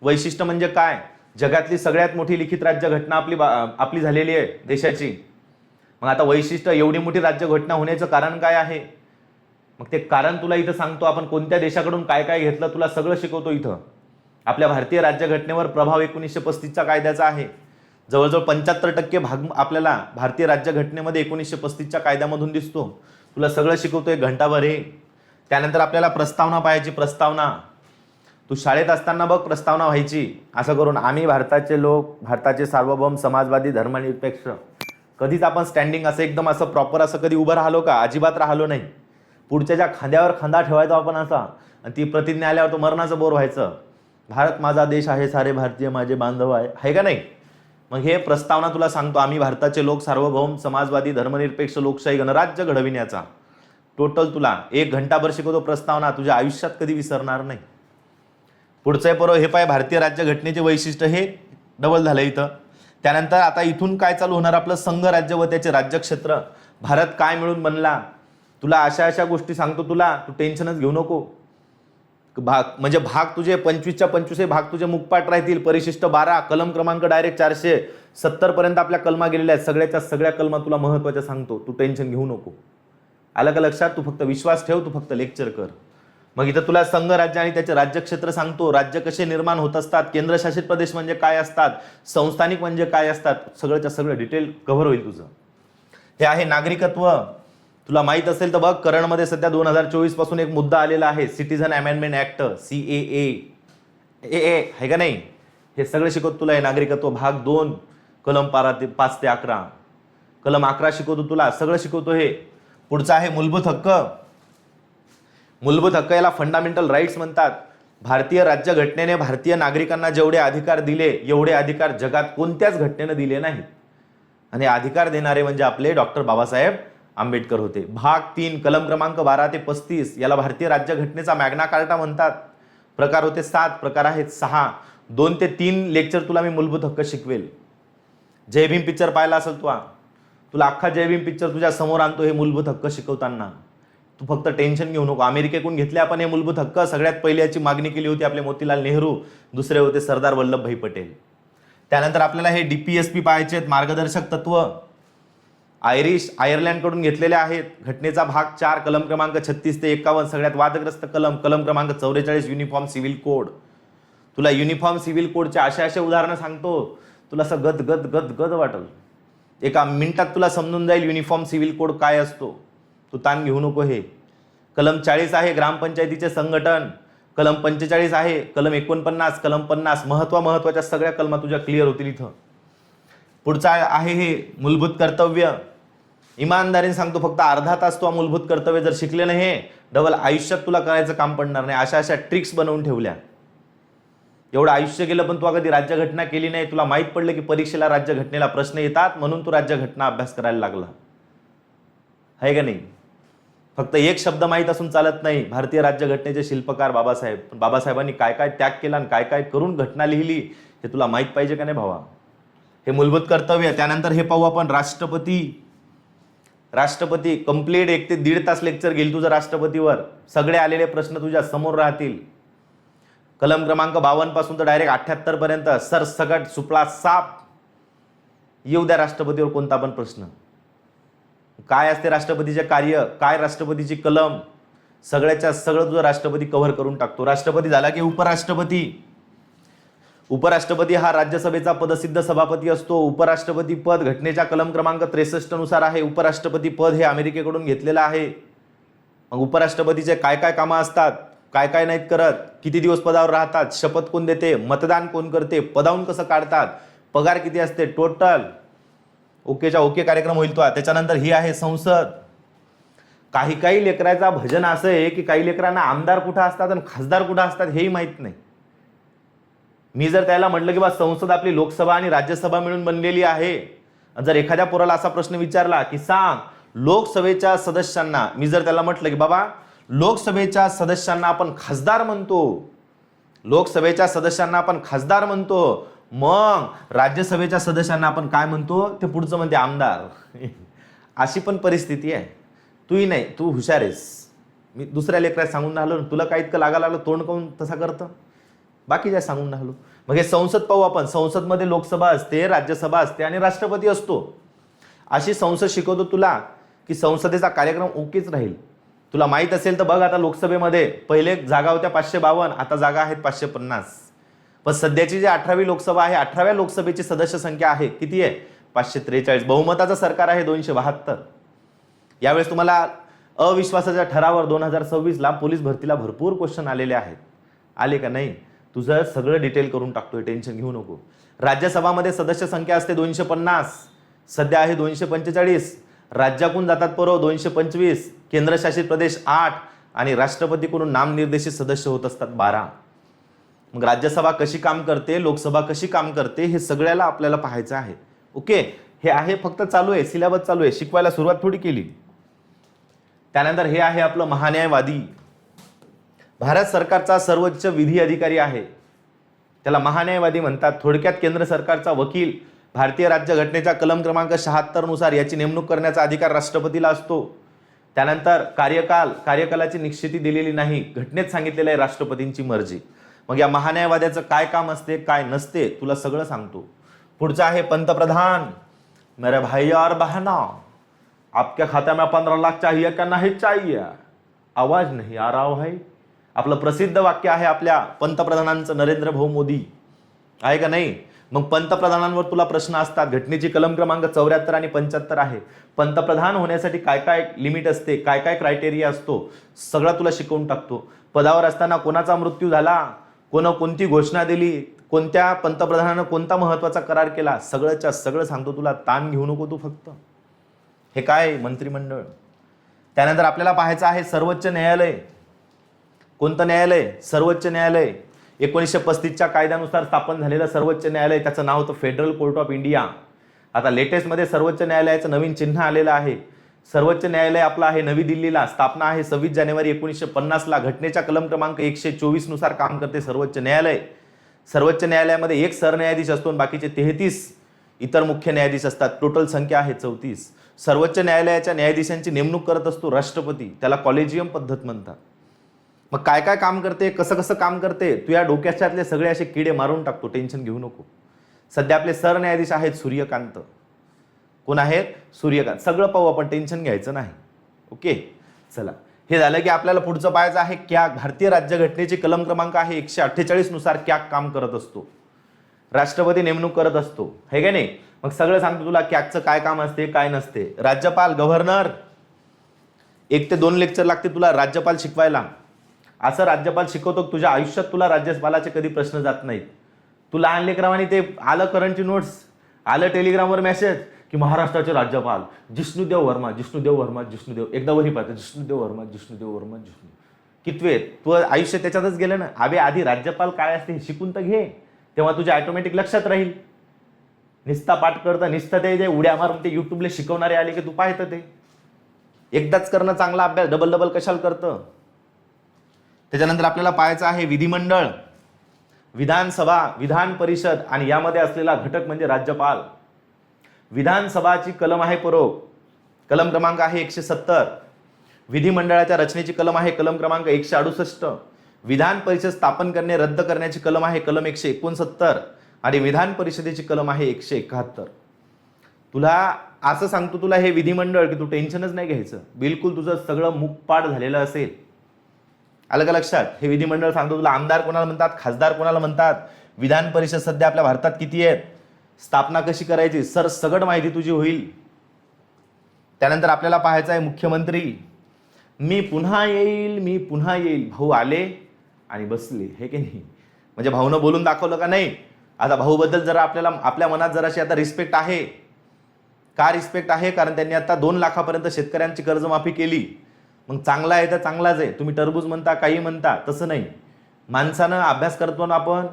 Speaker 1: वैशिष्ट्य म्हणजे काय? जगातली सगळ्यात मोठी लिखित राज्यघटना आपली झालेली आहे देशाची. मग आता वैशिष्ट्य, एवढी मोठी राज्यघटना होण्याचं कारण काय आहे, मग ते कारण तुला इथं सांगतो. आपण कोणत्या देशाकडून काय काय घेतलं तुला सगळं शिकवतो इथं. आपल्या भारतीय राज्यघटनेवर प्रभाव 1935च्या कायद्याचा आहे. जवळजवळ 75% भाग आपल्याला भारतीय राज्यघटनेमध्ये 1935च्या कायद्यामधून दिसतो. तुला सगळं शिकवतोय घंटाभर हे. त्यानंतर आपल्याला प्रस्तावना पाहायची. प्रस्तावना तू शाळेत असताना बघ प्रस्तावना व्हायची असं करून, आम्ही भारताचे लोक, भारताचे सार्वभौम, समाजवादी, धर्मनिरपेक्ष. कधीच आपण स्टँडिंग असं एकदम असं प्रॉपर असं कधी उभं राहिलो का? अजिबात राहिलो नाही. पुढच्याच्या खांद्यावर खांदा ठेवायचा आपण असा, आणि ती प्रतिज्ञा आल्यावर तो मरणाचं बोर व्हायचं. भारत माझा देश आहे, सारे भारतीय माझे बांधव आहे का नाही? मग हे प्रस्तावना तुला सांगतो, आम्ही भारताचे लोक सार्वभौम समाजवादी धर्मनिरपेक्ष लोकशाही गणराज्य घडविण्याचा. टोटल तुला 1 घंटाभर शिकवतो प्रस्तावना, तुझ्या आयुष्यात कधी विसरणार नाही. पुढचं आहे हे पाय, भारतीय राज्य घटनेचे वैशिष्ट्य, हे डबल झालं इथं. त्यानंतर आता इथून काय चालू होणार आपलं, संघ राज्य व त्याचे राज्यक्षेत्र, भारत काय मिळून बनला. तुला अशा गोष्टी सांगतो, तुला तू टेन्शनच घेऊ नको. म्हणजे भाग तुझे 25च्या 25 भाग तुझे मुखपाठ राहतील. परिशिष्ट 12 कलम क्रमांक डायरेक्ट 470 पर्यंत आपल्या कलमा गेलेल्या आहेत. सगळ्याच्या सगळ्या कलमा तुला महत्त्वाच्या सांगतो, तू टेन्शन घेऊ नको. आलं का लक्षात? तू फक्त विश्वास ठेव, तू फक्त लेक्चर कर. मग इथं तुला संघ राज्य आणि त्याचे राज्यक्षेत्र सांगतो. राज्य कसे निर्माण होत असतात, केंद्रशासित प्रदेश म्हणजे काय असतात, संस्थानिक म्हणजे काय असतात, सगळ्याच्या सगळं डिटेल कव्हर होईल तुझं. हे आहे नागरिकत्व. तुला माहित असेल तर बघ, करणमध्ये सध्या 2024 पासून एक मुद्दा आलेला आहे, सिटीझन अमेंडमेंट ऍक्ट, CAA आहे का नाही? हे सगळं शिकवतो तुला. हे नागरिकत्व भाग 2 कलम 5 ते 11, कलम 11 शिकवतो तुला, सगळं शिकवतो. हे पुढचं आहे मूलभूत हक्क. मूलभूत हक्क याला फंडामेंटल राईट्स म्हणतात. भारतीय राज्यघटनेने भारतीय नागरिकांना जेवढे अधिकार दिले, एवढे अधिकार जगात कोणत्याच घटनेनं दिले नाहीत. आणि अधिकार देणारे म्हणजे आपले डॉक्टर बाबासाहेब आंबेडकर होते. भाग 3 कलम क्रमांक 12 ते 35 याला भारतीय राज्यघटनेचा मॅग्ना कार्टा म्हणतात. प्रकार होते 7, प्रकार आहेत 6. 2 ते 3 लेक्चर तुला मी मूलभूत हक्क शिकवेल. जय भीम पिक्चर पाहिला असेल तुला अख्खा जय भीम पिक्चर तुझ्या समोर आणतो हे मूलभूत हक्क शिकवताना. तू फक्त टेन्शन घेऊ नको. अमेरिकेकडून घेतले आपण हे मूलभूत हक्क. सगळ्यात पहिली याची मागणी केली होती आपले मोतीलाल नेहरू, दुसरे होते सरदार वल्लभभाई पटेल. त्यानंतर आपल्याला हे DPSP पाहायचे आहेत, मार्गदर्शक तत्व. आयर्लंडकडून घेतलेले आहेत. घटनेचा भाग 4 कलम क्रमांक 36 ते 51 सगळ्यात वादग्रस्त कलम क्रमांक 44 युनिफॉर्म सिव्हिल कोड. तुला युनिफॉर्म सिव्हिल कोडचे असे उदाहरणं सांगतो, तुला असं गद गद गद गद वाटल. एका मिनिटात तुला समजून जाईल युनिफॉर्म सिव्हिल कोड काय असतो. तू ताण घेऊ नको. हे कलम 40 आहे ग्रामपंचायतीचे संघटन, कलम 45 आहे, कलम 49, कलम 50. महत्वाच्या सगळ्या कलमा तुझ्या क्लिअर होतील इथं. पुढचा आहे हे मूलभूत कर्तव्य. इमानदारीने सांगतो, फक्त अर्धा तास तू मूलभूत कर्तव्य जर शिकले नाही, हे डबल आयुष्यात तुला करायचं काम पडणार नाही. अशा ट्रिक्स बनवून ठेवल्या. एवढं आयुष्य गेलं पण तू कधी राज्यघटना केली नाही. तुला माहित पडलं की परीक्षेला राज्यघटनेला प्रश्न येतात म्हणून तू राज्यघटना अभ्यास करायला लागला आहे का नाही? फक्त एक शब्द माहीत असून चालत नाही. भारतीय राज्यघटनेचे शिल्पकार बाबासाहेब. पण बाबासाहेबांनी काय काय त्याग केला आणि काय काय करून घटना लिहिली हे तुला माहीत पाहिजे का नाही भावा? हे मूलभूत कर्तव्य. त्यानंतर हे पाहू आपण राष्ट्रपती कंप्लीट 1 ते 1.5 तास लेक्चर घेईल तुझं राष्ट्रपतीवर. सगळे आलेले प्रश्न तुझ्या समोर राहतील. कलम क्रमांक 52 पासून तर डायरेक्ट 78 पर्यंत सरसकट सुपळा साप येऊ द्या राष्ट्रपतीवर कोणता पण प्रश्न. काय असते राष्ट्रपतीचे कार्य, काय राष्ट्रपतीची कलम, सगळ्याच्या सगळं तुझं राष्ट्रपती कव्हर करून टाकतो. राष्ट्रपती झाला की उपराष्ट्रपती हा राज्यसभेचा पदसिद्ध सभापती असतो. उपराष्ट्रपती पद घटनेच्या कलम क्रमांक 63 नुसार आहे. उपराष्ट्रपती पद हे अमेरिकेकडून घेतलेलं आहे. मग उपराष्ट्रपतीचे काय काय कामं असतात, काय काय नाहीत करत, किती दिवस पदावर राहतात, शपथ कोण देते, मतदान कोण करते, पदावून कसं काढतात, पगार किती असते, टोटल ओकेच्या ओके कार्यक्रम होईल तो. त्याच्यानंतर ही आहे संसद. काही लेकराचा भजन असं आहे की काही लेकरांना आमदार कुठं असतात आणि खासदार कुठं असतात हेही माहीत नाही. मी जर त्याला म्हटलं की बा संसद आपली लोकसभा आणि राज्यसभा मिळून बनलेली आहे, जर एखाद्या पोराला असा प्रश्न विचारला की सांग लोकसभेच्या सदस्यांना, मी जर त्याला म्हटलं की बाबा लोकसभेच्या सदस्यांना आपण खासदार म्हणतो, लोकसभेच्या सदस्यांना आपण खासदार म्हणतो, मग राज्यसभेच्या सदस्यांना आपण काय म्हणतो, ते पुढचं म्हणते आमदार. अशी पण परिस्थिती आहे. तूही नाही, तू हुशार आहेस. मी दुसऱ्या लेकरात सांगून राहिलो, तुला काय इतकं लागलं तोंड काऊन तसा करतं, बाकी काय सांगून राहिलो. मग हे संसद पाहू आपण. संसदमध्ये लोकसभा असते, राज्यसभा असते आणि राष्ट्रपती असतो. अशी संसद शिकवतो तुला की संसदेचा कार्यक्रम ओकेच राहील. तुला माहित असेल तर बघ, आता लोकसभेमध्ये पहिले जागा होत्या 552, आता जागा आहेत 550. पण सध्याची जी 18वी लोकसभा आहे, 18व्या लोकसभेची सदस्य संख्या आहे किती आहे, 543. बहुमताचं सरकार आहे 272. यावेळेस तुम्हाला अविश्वासाच्या ठरावावर 2026ला पोलीस भरतीला भरपूर क्वेश्चन आलेले आहेत. आले का नाही? तुझं सगळं डिटेल करून टाकतोय, टेन्शन घेऊ नको. राज्यसभामध्ये सदस्य संख्या असते 250, सध्या आहे 245. राज्याकडून जातात पोरं 225, केंद्रशासित प्रदेश 8 आणि राष्ट्रपतीकडून नामनिर्देशित सदस्य होत असतात 12. मग राज्यसभा कशी काम करते, लोकसभा कशी काम करते, हे सगळ्याला आपल्याला पाहायचं आहे. ओके, हे आहे फक्त चालू आहे, सिलेबस चालू आहे, शिकवायला सुरुवात थोडी केली. त्यानंतर हे आहे आपलं महान्यायवादी. भारत सरकारचा सर्वोच्च विधी अधिकारी आहे, त्याला महान्यायवादी म्हणतात. थोडक्यात केंद्र सरकारचा वकील. भारतीय राज्यघटनेच्या कलम क्रमांक 76 नुसार याची नेमणूक करण्याचा अधिकार राष्ट्रपतीला असतो. त्यानंतर कार्यकालाची निश्चिती दिलेली नाही, घटनेत सांगितलेलं आहे राष्ट्रपतींची मर्जी. मग या महान्यायवाद्याचं काय काम असते काय नसते तुला सगळं सांगतो. पुढचं आहे पंतप्रधान. मेरे भाई और बहना, आपके खात्यात में 15 लाख चाहिए क्या नहीं चाहिए? आवाज नहीं आ रहा भाई. आपलं प्रसिद्ध वाक्य आहे आपल्या पंतप्रधानांचं, नरेंद्र भाऊ मोदी आहे का नाही. मग पंतप्रधानांवर तुला प्रश्न असतात. घटनेची कलम क्रमांक 74 आणि 75 आहे. पंतप्रधान होण्यासाठी काय काय लिमिट असते, काय काय क्रायटेरिया असतो, सगळं तुला शिकवून टाकतो. पदावर असताना कोणाचा मृत्यू झाला, कोणती घोषणा दिली, कोणत्या पंतप्रधानानं कोणता महत्वाचा करार केला, सगळंच्या सगळं सांगतो तुला. ताण घेऊ नको तू फक्त. हे काय मंत्रिमंडळ. त्यानंतर आपल्याला पाहायचं आहे सर्वोच्च न्यायालय. कोणतं न्यायालय? सर्वोच्च न्यायालय. 1935च्या कायद्यानुसार स्थापन झालेलं सर्वोच्च न्यायालय, त्याचं नाव होतं फेडरल कोर्ट ऑफ इंडिया. आता लेटेस्टमध्ये सर्वोच्च न्यायालयाचं नवीन चिन्ह आलेलं आहे. सर्वोच्च न्यायालय आपलं आहे नवी दिल्लीला. स्थापना आहे 26 जानेवारी 1950ला. घटनेच्या कलम क्रमांक 124 नुसार काम करते सर्वोच्च न्यायालय. सर्वोच्च न्यायालयामध्ये एक सरन्यायाधीश असतो आणि बाकीचे 33 इतर मुख्य न्यायाधीश असतात. टोटल संख्या आहे 34. सर्वोच्च न्यायालयाच्या न्यायाधीशांची नेमणूक करत असतो राष्ट्रपती, त्याला कॉलेजियम पद्धत म्हणतात. मग काय काय काम करते, कसं कसं काम करते, तू या डोक्याच्यातले सगळे असे किडे मारून टाकतो, टेन्शन घेऊ नको. सध्या आपले सरन्यायाधीश आहेत सूर्यकांत. कोण आहेत? सूर्यकांत. सगळं पाहू आपण, टेन्शन घ्यायचं नाही. ओके, चला. हे झालं की आपल्याला पुढचं पाहायचं आहे कॅग. भारतीय राज्यघटनेची कलम क्रमांक आहे 148 नुसार कॅग काम करत असतो. राष्ट्रपती नेमणूक करत असतो, हे का नाही. मग सगळं सांगतो तुला कॅगचं काय काम असते काय नसते. राज्यपाल, गव्हर्नर. 1 ते 2 लेक्चर लागते तुला राज्यपाल शिकवायला. असं राज्यपाल शिकवतो तुझ्या आयुष्यात तुला राज्यपालाचे कधी प्रश्न जात नाहीत. तू लहान लेकरावानी ते आलं करंटची नोट्स, आलं टेलिग्रामवर मेसेज की महाराष्ट्राचे राज्यपाल जिष्णुदेव वर्मा, जिष्णुदेव वर्मा, जिष्णुदेव. एकदा वही पाहतो, जिष्णुदेव वर्मा, जिष्णुदेव वर्मा, जिष्णू. कितवे तू आयुष्य त्याच्यातच गेलं ना. अबे आधी राज्यपाल काय असते हे शिकून तर घे, तेव्हा तुझ्या ऑटोमॅटिक लक्षात राहील. निस्ता पाठ करता निस्ता ते उड्या मारून ते युट्यूबला शिकवणारे आले की तू पाहतं ते. एकदाच करणं चांगला अभ्यास, डबल डबल कशाला करतं. त्याच्यानंतर आपल्याला पाहायचं आहे विधिमंडळ, विधानसभा, विधान परिषद आणि यामध्ये असलेला घटक म्हणजे राज्यपाल. विधानसभाची कलम आहे कलम क्रमांक आहे 170. विधिमंडळाच्या रचनेची कलम आहे कलम क्रमांक 168. विधान परिषद स्थापन करणे रद्द करण्याची कलम आहे कलम 169 आणि विधान परिषदेची कलम आहे 171. तुला असं सांगतो तुला हे विधिमंडळ की तू टेन्शनच नाही घ्यायचं, बिलकुल तुझं सगळं मुखपाठ झालेलं असेल. आलं का लक्षात. हे विधिमंडळ सांगतो तुला आमदार कोणाला म्हणतात, खासदार कोणाला म्हणतात, विधान परिषद सध्या आपल्या भारतात किती आहेत, स्थापना कशी करायची, सगळं माहिती तुझी होईल. त्यानंतर आपल्याला पाहायचं आहे मुख्यमंत्री. मी पुन्हा येईल, मी पुन्हा येईल. भाऊ आले आणि बसले, हे की नाही. म्हणजे भाऊनं बोलून दाखवलं का नाही. आता भाऊबद्दल जरा आपल्याला आपल्या मनात जराशी आता रिस्पेक्ट आहे. का रिस्पेक्ट आहे? कारण त्यांनी आता 2 लाखापर्यंत शेतकऱ्यांची कर्जमाफी केली. मग चांगला आहे तर चांगलाच आहे. तुम्ही टरबूज म्हणता, काही म्हणता, तसं नाही. माणसानं अभ्यास करतो ना आपण,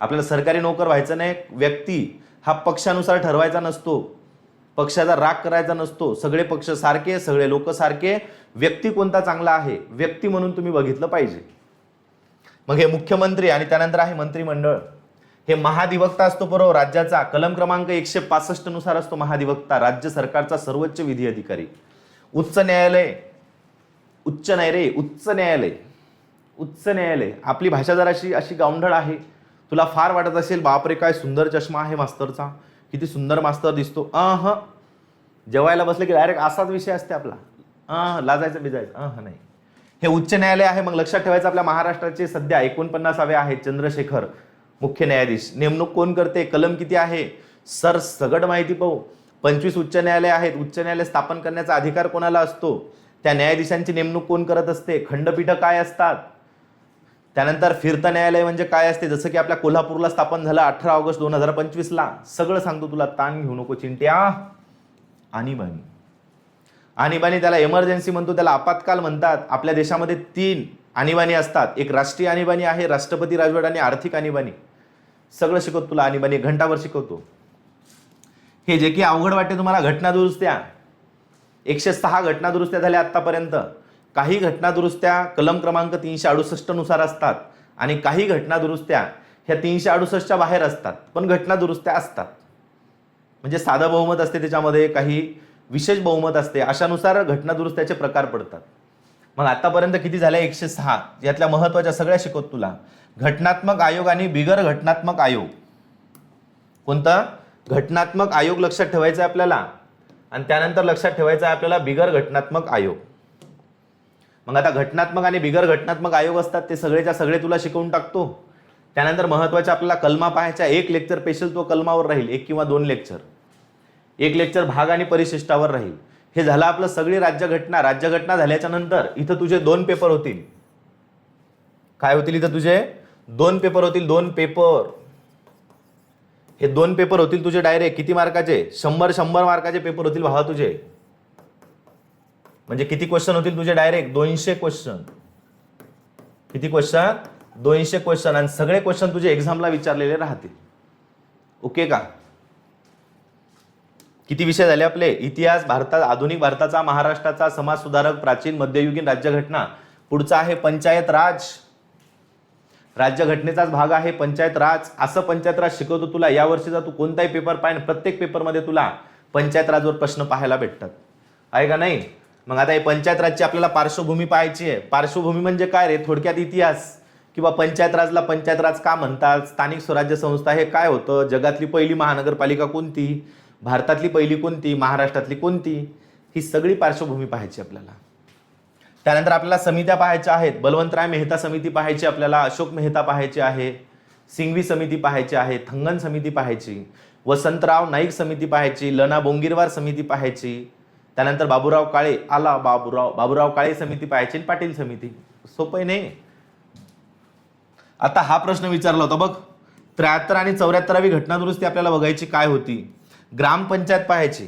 Speaker 1: आपल्याला सरकारी नोकर व्हायचं नाही. व्यक्ती हा पक्षानुसार ठरवायचा नसतो, पक्षाचा राग करायचा नसतो. सगळे पक्ष सारखे, सगळे लोक सारखे. व्यक्ती कोणता चांगला आहे, व्यक्ती म्हणून तुम्ही बघितलं पाहिजे. मग हे मुख्यमंत्री आणि त्यानंतर आहे मंत्रिमंडळ. हे महाधिवक्ता असतो बरोबर राज्याचा. कलम क्रमांक 165 नुसार असतो महाधिवक्ता, राज्य सरकारचा सर्वोच्च विधी अधिकारी. उच्च न्यायालय, उच्च नाही रे, उच्च न्यायालय. उच्च न्यायालय. आपली भाषा जराशी अशी गावंढळ आहे. तुला फार वाटत असेल बापरे काय सुंदर चष्मा आहे मास्तरचा, किती सुंदर मास्तर दिसतो. जेवायला बसले की डायरेक्ट असाच विषय असते आपला. लाजायचं बिजायचं नाही. हे उच्च न्यायालय आहे. मग लक्षात ठेवायचं आपल्या महाराष्ट्राचे सध्या 49वे आहेत चंद्रशेखर मुख्य न्यायाधीश. नेमणूक कोण करते, कलम किती आहे, सगळं माहिती पाहू. 25 उच्च न्यायालय आहेत. उच्च न्यायालय स्थापन करण्याचा अधिकार कोणाला असतो, त्या न्यायाधीशांची नेमणूक कोण करत असते, खंडपीठ काय असतात. त्यानंतर फिरतं न्यायालय म्हणजे काय असते, जसं की आपल्या कोल्हापूरला स्थापन झालं 18 ऑगस्ट 2025ला. सगळं सांगतो तुला, ताण घेऊ नको चिंट्या. आणीबाणी त्याला इमर्जन्सी म्हणतो, त्याला आपत्काल म्हणतात. आपल्या देशामध्ये 3 आणीबाणी असतात. एक राष्ट्रीय आणीबाणी आहे, राष्ट्रपती राजवट आणि आर्थिक आणीबाणी. सगळं शिकवतो तुला आणीबाणी, घंटाभर शिकवतो. हे जे की अवघड वाटते तुम्हाला, घटना दुरुस्त्या 106 घटना दुरुस्त्या झाल्या आतापर्यंत. काही घटना दुरुस्त्या कलम क्रमांक 368 नुसार असतात आणि काही घटना दुरुस्त्या ह्या 368च्या बाहेर असतात, पण घटना दुरुस्त्या असतात. म्हणजे साधं बहुमत असते त्याच्यामध्ये, काही विशेष बहुमत असते, अशानुसार घटना दुरुस्त्याचे प्रकार पडतात. मग आतापर्यंत किती झाल्या? 106. यातल्या महत्वाच्या सगळ्या शिकवत तुला. घटनात्मक आयोग आणि बिगर घटनात्मक आयोग. कोणता? घटनात्मक आयोग लक्षात ठेवायचा आहे आपल्याला, आणि त्यानंतर लक्षात ठेवायचा आहे आपल्याला बिगर घटनात्मक आयोग. मग आता घटनात्मक आणि बिगर घटनात्मक आयोग असतात ते सगळेच्या सगळे तुला शिकवून टाकतो. त्यानंतर महत्वाच्या आपल्याला कलमा पाहायच्या. एक लेक्चर स्पेशल तो कलमावर राहील, 1 किंवा 2 लेक्चर. एक लेक्चर भाग आणि परिशिष्टावर राहील. हे झालं आपलं सगळी राज्यघटना. राज्यघटना झाल्याच्या नंतर इथं तुझे 2 पेपर होतील. काय होतील इथं तुझे? 2 पेपर होतील. 2 पेपर. हे 2 पेपर होतील तुझे डायरेक्ट. किती मार्काचे? 100 मार्काचे पेपर होतील भावा तुझे. म्हणजे किती क्वेश्चन होतील तुझे? Direct 200 question. किती क्वेश्चन? 200 क्वेश्चन. आणि सगळे क्वेश्चन तुझे एक्झामला विचारलेले राहतील. ओके का? किती विषय झाले आपले? इतिहास, आधुनिक भारताचा, महाराष्ट्राचा, समाज सुधारक, प्राचीन, मध्ययुगीन, राज्यघटना. पुढचा आहे पंचायत राज. राज्यघटनेचाच भाग आहे पंचायत राज. असं पंचायत राज शिकवतो तुला. या वर्षीचा तू कोणताही पेपर पाहिजे, प्रत्येक पेपरमध्ये तुला पंचायत राजवर प्रश्न पाहायला भेटतात. आहे का नाही? मग आता हे पंचायत राजची आपल्याला पार्श्वभूमी पाहायची आहे. पार्श्वभूमी म्हणजे काय रे? थोडक्यात इतिहास, किंवा पंचायत राजला पंचायत राज का म्हणतात, स्थानिक स्वराज्य संस्था हे काय होतं, जगातली पहिली महानगरपालिका कोणती, भारतातली पहिली कोणती, महाराष्ट्रातली कोणती, ही सगळी पार्श्वभूमी पाहायची आपल्याला. त्यानंतर आपल्याला समित्या पाहायच्या आहेत. बलवंतराय मेहता समिती पाहायची आपल्याला, अशोक मेहता पाहायचे आहे, सिंघवी समिती पाहायची आहे, थंगन समिती पाहायची, वसंतराव नाईक समिती पाहायची, लना बोंगीरवार समिती पाहायची. त्यानंतर बाबूराव काळे, बाबूराव काळे समिती पाहायची, पाटील समिती. सोपं नाही. आता हा प्रश्न विचारला होता बघ, 73 आणि 74वी घटना दुरुस्ती आपल्याला बघायची काय होती. ग्रामपंचायत पाहायची.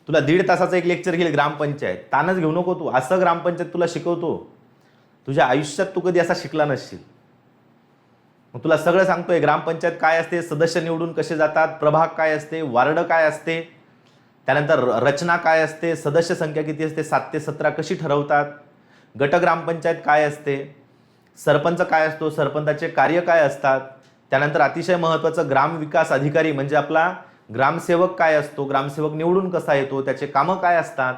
Speaker 1: तुला 1.5 तासाचं एक लेक्चर घेईल ग्रामपंचायत. ताणच घेऊ नको तू. असं ग्रामपंचायत तुला शिकवतो, तुझ्या आयुष्यात तू कधी असा शिकला नसशील. मग तुला सगळं सांगतोय. ग्रामपंचायत काय असते, सदस्य निवडून कसे जातात, प्रभाग काय असते, वार्ड काय असते, त्यानंतर रचना काय असते, सदस्य संख्या किती असते, 7 ते 17 कशी ठरवतात, गट ग्रामपंचायत काय असते, सरपंच काय असतो, सरपंचाचे कार्य काय असतात, त्यानंतर अतिशय महत्त्वाचं ग्राम विकास अधिकारी म्हणजे आपला ग्रामसेवक काय असतो, ग्रामसेवक निवडून कसा येतो, त्याचे कामं काय असतात.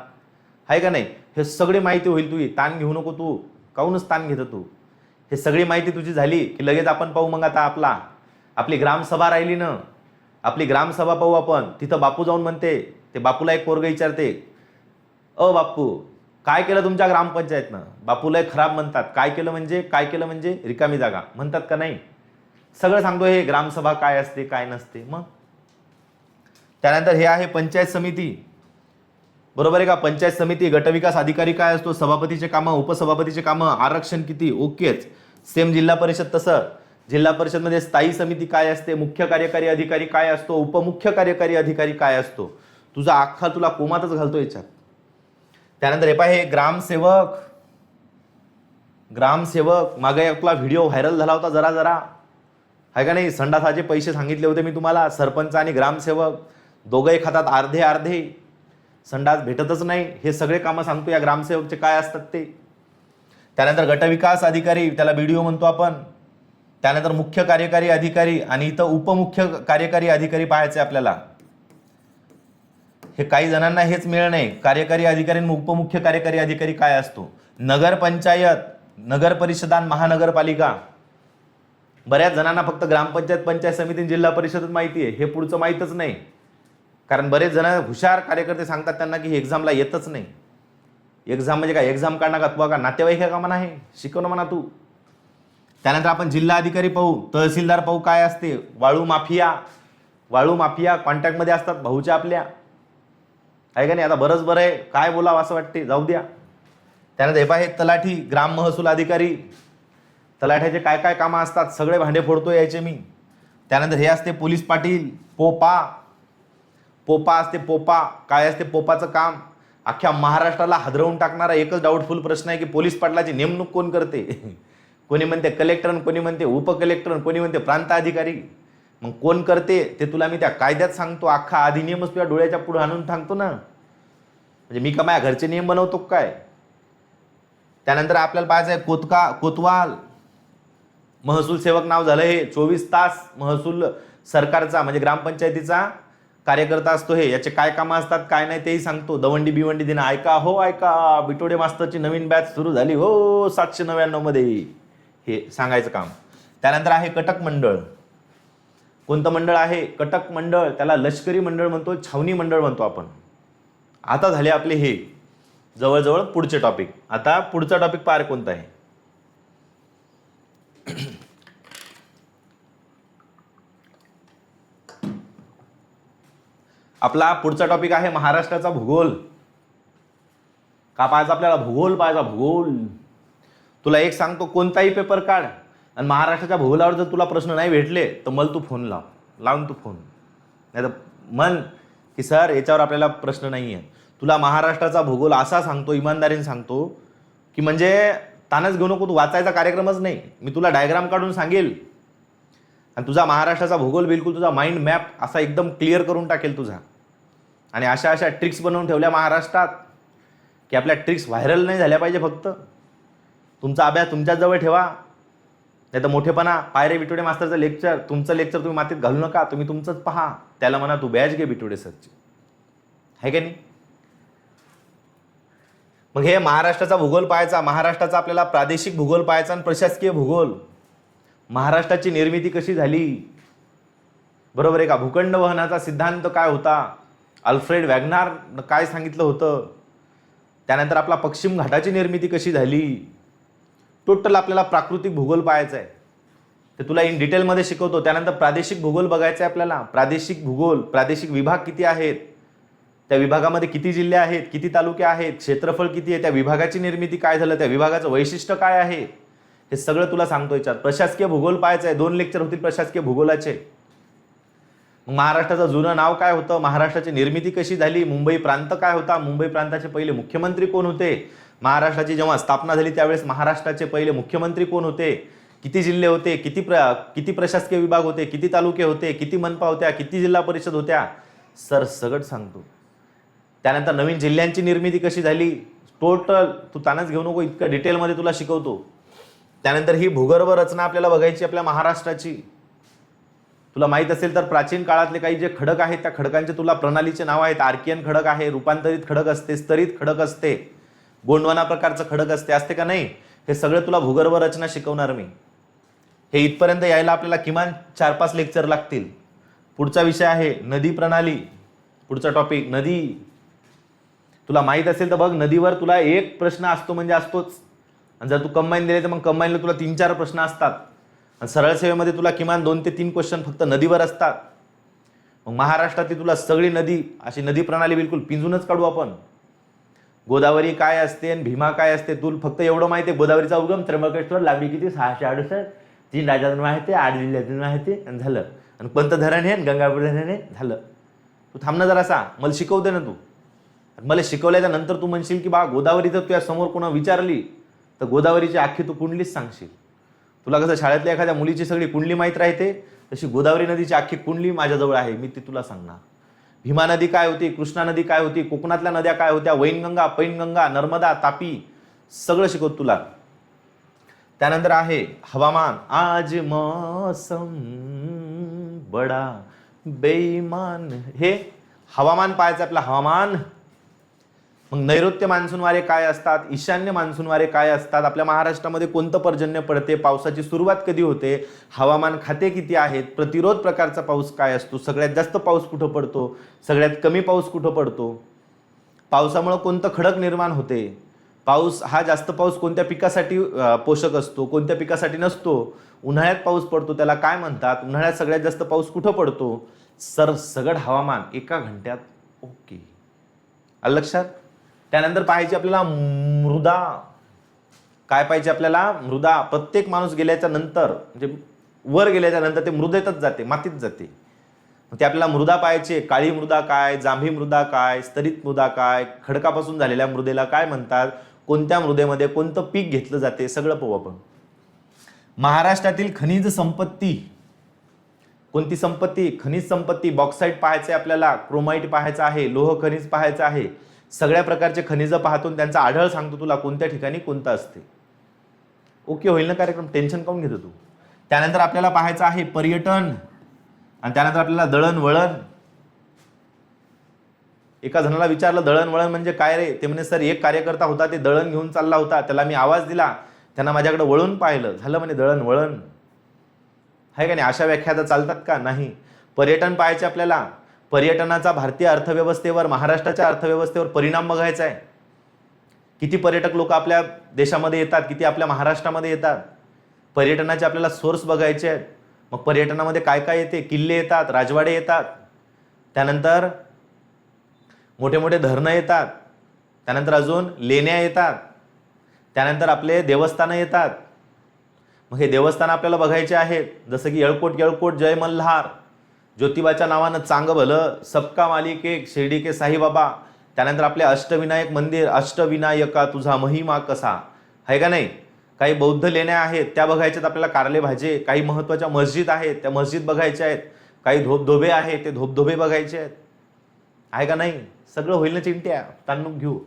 Speaker 1: आहे का नाही? हे सगळी माहिती होईल तुझी. ताण घेऊ नको तू. काहूनच ताण घेतो तू? हे सगळी माहिती तुझी झाली की लगेच आपण पाहू. मग आता आपली ग्रामसभा राहिली ना, आपली ग्रामसभा पाहू आपण. तिथं बापू जाऊन म्हणते, ते बापूला एक पोरग विचारते, बापू काय केलं तुमच्या ग्रामपंचायतनं? बापूला एक खराब म्हणतात. काय केलं म्हणजे रिकामी जागा म्हणतात का नाही? सगळं सांगतो हे ग्रामसभा काय असते काय नसते. मग त्यानंतर हे आहे पंचायत समिती. बरोबर आहे का? पंचायत समिती, गटविकास अधिकारी काय असतो, सभापतीचे कामं, उपसभापतीचे कामं, आरक्षण किती, ओकेच. सेम जिल्हा परिषद तसं. जिल्हा परिषदमध्ये स्थायी समिती काय असते, मुख्य कार्यकारी अधिकारी काय असतो, उपमुख्य कार्यकारी अधिकारी काय असतो. तुझा अख्खा तुला कोमातच घालतो याच्यात. त्यानंतर हे पाहे ग्रामसेवक मागे तुला व्हिडिओ व्हायरल झाला होता जरा आहे का नाही? संडासाचे पैसे सांगितले होते मी तुम्हाला. सरपंच आणि ग्रामसेवक दोघंही खातात अर्धे. संडास भेटतच नाही. हे सगळे कामं सांगतो या ग्रामसेवकचे काय असतात ते. त्यानंतर गटविकास अधिकारी, त्याला बीडीओ म्हणतो आपण. त्यानंतर मुख्य कार्यकारी अधिकारी आणि इथं उपमुख्य कार्यकारी अधिकारी पाहायचे आपल्याला. हे काही जणांना हेच मिळत नाही. कार्यकारी अधिकारी आणि उपमुख्य कार्यकारी अधिकारी काय असतो. नगरपंचायत, नगर परिषदा, महानगरपालिका. बऱ्याच जणांना फक्त ग्रामपंचायत, पंचायत समिती, जिल्हा परिषदच माहिती आहे. हे पुढचं माहीतच नाही. कारण बरेच जण हुशार कार्यकर्ते सांगतात त्यांना की हे एक्झामला येतच नाही. एक्झाम म्हणजे काय? एक्झाम काढणार का तू? का नातेवाईक का म्हणा? हे शिकवणं म्हणा तू. त्यानंतर आपण जिल्हा अधिकारी पाहू, तहसीलदार पाहू. काय असते? वाळू माफिया कॉन्टॅक्टमध्ये असतात भाऊच्या आपल्या. आहे का नाही? आता बरंच बरं आहे, काय बोलावं असं वाटते, जाऊ द्या. त्यानंतर हे पाहे तलाठी, ग्राम महसूल अधिकारी. तलाठ्याचे काय काय कामं असतात सगळे भांडे फोडतो यायचे मी. त्यानंतर हे असते पोलीस पाटील. पोपा असते. पोपा काय असते? पोपाचं काम. अख्ख्या महाराष्ट्राला हादरवून टाकणारा एकच डाऊटफुल प्रश्न आहे की पोलीस पाटलाची नेमणूक कोण करते? कोणी म्हणते कलेक्टर, कोणी म्हणते उपकलेक्टर, कोणी म्हणते प्रांत अधिकारी. मग कोण करते ते तुला मी त्या कायद्यात सांगतो. अख्खा अधिनियमच तुझ्या डोळ्याच्या पुढे आणून सांगतो ना. म्हणजे मी का माझ्या घरचे नियम बनवतो काय? त्यानंतर आपल्याला पाहायचं आहे कोतवाल महसूल सेवक नाव झालं हे. 24 तास महसूल सरकारचा म्हणजे ग्रामपंचायतीचा कार्यकर्ता असतो हे. याचे काय कामं असतात काय नाही तेही सांगतो. दवंडी बिवंडी देणं. ऐका हो ऐका, बिटोडे मास्तरची नवीन बॅच सुरू झाली हो 799 मध्ये, हे सांगायचं काम. त्यानंतर आहे कटक मंडळ. कोणतं मंडळ आहे? कटक मंडळ. त्याला लष्करी मंडळ म्हणतो, छावणी मंडळ म्हणतो आपण. आता झाले आपले हे जवळजवळ पुढचे टॉपिक. आता पुढचा टॉपिक पार कोणता आहे? आपला पुढचा टॉपिक आहे महाराष्ट्राचा भूगोल. का पाहायचा आपल्याला? भूगोल पाहायचा. भूगोल. तुला एक सांगतो, कोणताही पेपर काढ आणि महाराष्ट्राच्या भूगोलावर जर तुला प्रश्न नाही भेटले तर मला तू फोन लावून तू फोन, नाही तर म्हण की सर याच्यावर आपल्याला प्रश्न नाही आहे. तुला महाराष्ट्राचा भूगोल असा सांगतो, इमानदारीने सांगतो की म्हणजे तानच घेऊ नको, तू वाचायचा कार्यक्रमच नाही. मी तुला डायग्राम काढून सांगेल आणि तुझा महाराष्ट्राचा भूगोल बिलकुल तुझा माइंड मॅप असा एकदम क्लिअर करून टाकेल तुझा. आणि अशा अशा ट्रिक्स बनवून ठेवल्या महाराष्ट्रात की आपल्या ट्रिक्स व्हायरल नाही झाल्या पाहिजे. फक्त तुमचा अभ्यास तुमच्याच जवळ ठेवा, नाही तर मोठेपणा. पायरे बिटोडे मास्तरचं लेक्चर, तुमचं लेक्चर तुम्ही मातीत घालू नका. तुम्ही तुमचंच पहा. त्याला म्हणा तू बॅच घे बिटोडे सरची, आहे का नाही? मग हे महाराष्ट्राचा भूगोल पाहायचा. महाराष्ट्राचा आपल्याला प्रादेशिक भूगोल पाहायचा आणि प्रशासकीय भूगोल. महाराष्ट्राची निर्मिती कशी झाली, बरोबर आहे का? भूखंड वहनाचा सिद्धांत काय होता? अल्फ्रेड वॅगनार काय सांगितलं होतं? त्यानंतर आपला पश्चिम घाटाची निर्मिती कशी झाली? टोटल आपल्याला प्राकृतिक भूगोल पाहायचा आहे. ते तुला इन डिटेलमध्ये शिकवतो. त्यानंतर प्रादेशिक भूगोल बघायचा आहे आपल्याला. प्रादेशिक भूगोल, प्रादेशिक विभाग किती आहेत, त्या विभागामध्ये किती जिल्हे आहेत, किती तालुके आहेत, क्षेत्रफळ किती आहे, त्या विभागाची निर्मिती काय झालं, त्या विभागाचं वैशिष्ट्य काय आहे, हे सगळं तुला सांगतो याच्यात. प्रशासकीय भूगोल पाहायचं आहे. 2 लेक्चर होतील प्रशासकीय भूगोलाचे. मग महाराष्ट्राचं जुनं नाव काय होतं, महाराष्ट्राची निर्मिती कशी झाली, मुंबई प्रांत काय होता, मुंबई प्रांताचे पहिले मुख्यमंत्री कोण होते, महाराष्ट्राची जेव्हा स्थापना झाली त्यावेळेस महाराष्ट्राचे पहिले मुख्यमंत्री कोण होते, किती जिल्हे होते, किती प्रशासकीय विभाग होते, किती तालुके होते, किती मनपा होत्या, किती जिल्हा परिषद होत्या, सरसगट सांगतो. त्यानंतर नवीन जिल्ह्यांची निर्मिती कशी झाली, टोटल तू तानच घेऊ नको, इतकं डिटेलमध्ये तुला शिकवतो. त्यानंतर ही भूगर्भ रचना आपल्याला बघायची आपल्या महाराष्ट्राची. तुला माहित असेल तर प्राचीन काळातले काही जे खडक आहेत त्या खडकांचे तुला प्रणालीचे नाव आहेत. आर्कियन खडक आहे, रूपांतरित खडक असते, स्तरित खडक असते, गोंडवाना प्रकारचं खडक असते का नाही, हे सगळं तुला भूगर्भ रचना शिकवणार मी. हे इथपर्यंत यायला आपल्याला किमान 4-5 लेक्चर लागतील. पुढचा विषय आहे नदी प्रणाली. पुढचा टॉपिक नदी. तुला माहित असेल तर बघ, नदीवर तुला एक प्रश्न असतो म्हणजे असतोच. आणि जर तू कंबाईन दिले तर मग कंबाईनला तुला 3-4 प्रश्न असतात. आणि सरळ सेवेमध्ये तुला किमान 2 ते 3 क्वेश्चन फक्त नदीवर असतात. मग महाराष्ट्रातली तुला सगळी नदी, अशी नदी प्रणाली बिलकुल पिंजूनच काढू आपण. गोदावरी काय असते आणि भीमा काय असते, तुला फक्त एवढं माहिती आहे, गोदावरीचा उगम त्र्यंबकेश्वर, लांबी किती 668, 3 राज्यातून माहिती, 8 जिल्ह्यातून माहिती, आणि झालं. आणि कोणतं धरण आहे, गंगापूर धरण आहे, झालं. तू थांब ना जरासा, मला शिकवते ना तू. मला शिकवल्याच्या नंतर तू म्हणशील की बा गोदावरी जर तुझ्या समोर कोणा विचारली तर गोदावरीची अख्खी तू कुंडलीच सांगशील. तुला कसं शाळेतल्या एखाद्या मुलीची सगळी कुंडली माहीत राहते, तशी गोदावरी नदीची अख्खी कुंडली माझ्याजवळ आहे, मी ती तुला सांगणार. भीमा नदी काय होती, कृष्णा नदी काय होती, कोकणातल्या नद्या काय होत्या, वैनगंगा, पैनगंगा, नर्मदा, तापी, सगळं शिकवत तुला. त्यानंतर आहे हवामान. आज मौसम बडा बेईमान, हे हवामान पाहायचं आपलं हवामान. मग नैऋत्य मान्सून वारे काय असतात, ईशान्य मान्सून वारे काय असतात, आपल्या महाराष्ट्रामध्ये कोणतं पर्जन्य पडते, पावसाची सुरुवात कधी होते, हवामान खाते किती आहेत, प्रतिरोध प्रकारचा पाऊस काय असतो, सगळ्यात जास्त पाऊस कुठं पडतो, सगळ्यात कमी पाऊस कुठं पडतो, पावसामुळे कोणतं खडक निर्माण होते, पाऊस हा जास्त पाऊस कोणत्या पिकासाठी पोषक असतो, कोणत्या पिकासाठी नसतो, उन्हाळ्यात पाऊस पडतो त्याला काय म्हणतात, उन्हाळ्यात सगळ्यात जास्त पाऊस कुठं पडतो, सरसगट हवामान एका घंट्यात. ओके, आलं लक्षात. त्यानंतर पाहायची आपल्याला मृदा. काय पाहिजे आपल्याला, मृदा. प्रत्येक माणूस गेल्याच्या नंतर म्हणजे वर गेल्याच्या नंतर ते मृदेतच जाते, मातीत जाते. ते आपल्याला मृदा पाहायची, काळी मृदा काय, जांभी मृदा काय, स्तरित मृदा काय, खडकापासून झालेल्या मृदेला काय म्हणतात, कोणत्या मृदेमध्ये कोणतं पीक घेतलं जाते, सगळं पाहू आपण. महाराष्ट्रातील खनिज संपत्ती, कोणती संपत्ती, खनिज संपत्ती, बॉक्साईट पाहायचं आहे आपल्याला, क्रोमाइट पाहायचं आहे, लोह खनिज पाहायचं आहे, सगळ्या प्रकारचे खनिज पाहतो, त्यांचा आढळ सांगतो तुला कोणत्या ठिकाणी कोणतं असते. ओके होईल ना कार्यक्रम, टेन्शन काऊन घेतो तू. त्यानंतर आपल्याला पाहायचं आहे पर्यटन, आणि त्यानंतर आपल्याला दळणवळण. एका जणाला विचारलं दळणवळण म्हणजे काय रे, ते म्हणे सर एक कार्यकर्ता होता, ते दळण घेऊन चालला होता, त्याला मी आवाज दिला, त्यांना माझ्याकडे वळून पाहिलं, झालं म्हणे दळणवळण. आहे का नाही, अशा व्याख्या चालतात का, नाही. पर्यटन पाहायचे आपल्याला, पर्यटनाचा भारतीय अर्थव्यवस्थेवर, महाराष्ट्राच्या अर्थव्यवस्थेवर परिणाम बघायचा आहे. किती पर्यटक लोक आपल्या देशामध्ये येतात, किती आपल्या महाराष्ट्रामध्ये येतात, पर्यटनाचे आपल्याला सोर्स बघायचे आहेत. मग पर्यटनामध्ये काय काय येते, किल्ले येतात, राजवाडे येतात, त्यानंतर मोठे मोठे धरणं येतात, त्यानंतर अजून लेण्या येतात, त्यानंतर आपले देवस्थानं येतात. मग हे देवस्थान आपल्याला बघायचे आहेत, जसं की येळकोट जय मल्हार, ज्योतिबाच्या नावानं चांग भलं, सबका मालिक एक, शिर्डी के साईबाबा, त्यानंतर आपले अष्टविनायक मंदिर, अष्टविनायका तुझा महिमा कसा, आहे का नाही. काही बौद्ध लेण्या आहेत त्या बघायच्यात आपल्याला, कारले भाजे. काही महत्त्वाच्या मस्जिद आहेत त्या मस्जिद बघायच्या आहेत. काही धोबधोबे आहेत ते धोबधोबे बघायचे आहेत, आहे का नाही. सगळं होईल ना चिंट्या, ताणून घेऊ.